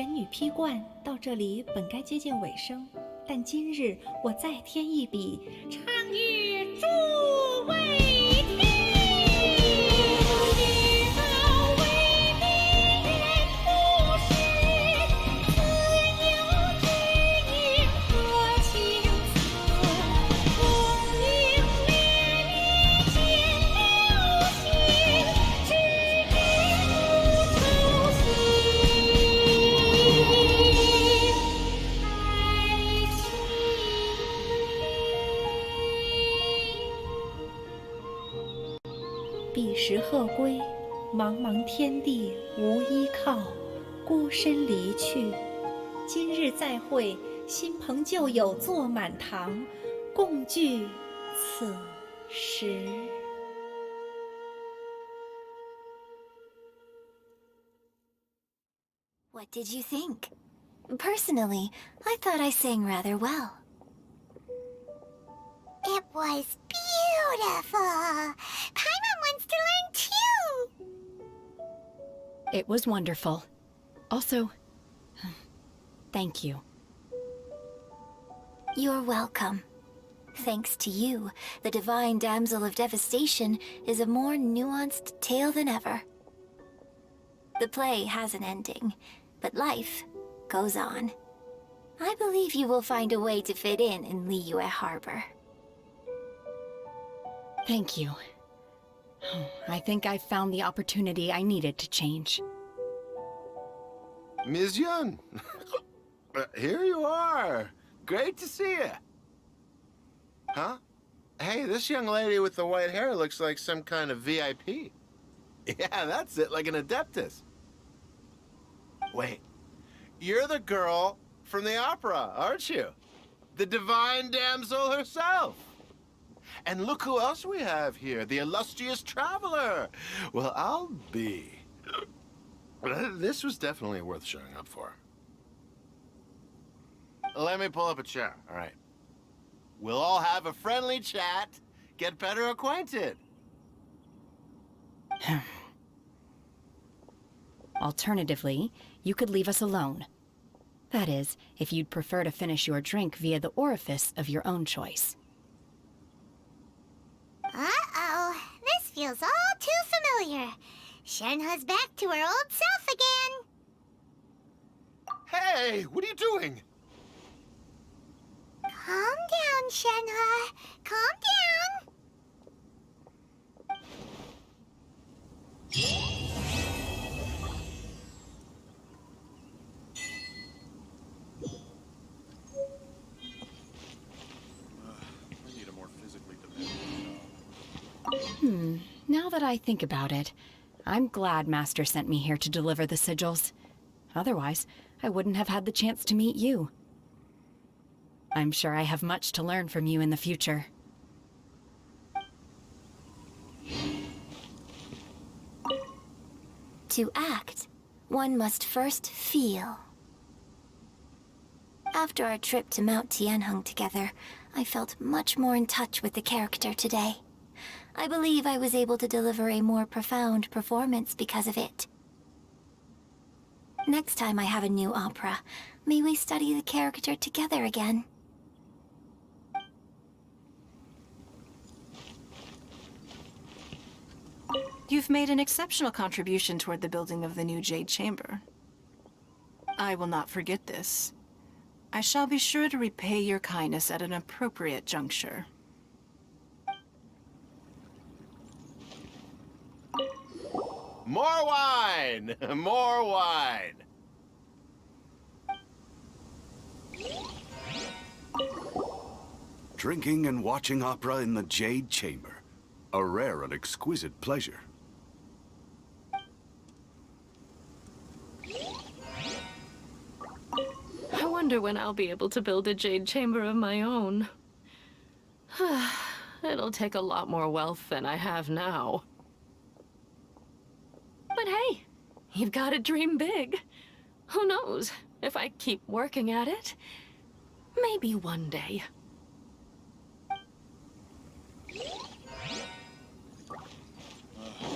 神女披冠到这里本该接近尾声，但今日我再添一笔，倡议诸位听，好为民言不实，自有知音和情思，功名烈女见流星，只知无愁心。彼时鹤归，茫茫天地无依靠，孤身离去。今日再会，新朋旧友坐满堂，共聚此时。What did you think? Personally, I thought I sang rather well. It was beautiful! Paimon wants to learn too! It was wonderful. Also, thank you. You're welcome. Thanks to you, the Divine Damsel of Devastation is a more nuanced tale than ever. The play has an ending, but life goes on. I believe you will find a way to fit in Liyue Harbor. Thank you. I think I've found the opportunity I needed to change. Ms. Yun! Here you are! Great to see you! Huh? Hey, this young lady with the white hair looks like some kind of VIP. Yeah, that's it, like an Adeptus. Wait, you're the girl from the opera, aren't you? The Divine Damsel herself! And look who else we have here, the illustrious traveler! Well, I'll be. This was definitely worth showing up for. Let me pull up a chair, all right? We'll all have a friendly chat, get better acquainted. Alternatively, you could leave us alone. That is, if you'd prefer to finish your drink via the orifice of your own choice. Uh-oh, this feels all too familiar. Shenhe's back to her old self again. Hey, what are you doing? Calm down, Shenhe. Calm down. I need a more physically demanding job. Now that I think about it, I'm glad Master sent me here to deliver the sigils. Otherwise, I wouldn't have had the chance to meet you. I'm sure I have much to learn from you in the future. To act, one must first feel. After our trip to Mount Tianheng together, I felt much more in touch with the character today. I believe I was able to deliver a more profound performance because of it. Next time I have a new opera, may we study the character together again. You've made an exceptional contribution toward the building of the new Jade Chamber. I will not forget this. I shall be sure to repay your kindness at an appropriate juncture. More wine! More wine! Drinking and watching opera in the Jade Chamber. A rare and exquisite pleasure. I wonder when I'll be able to build a jade chamber of my own. It'll take a lot more wealth than I have now. But hey, you've got to dream big. Who knows, if I keep working at it, maybe one day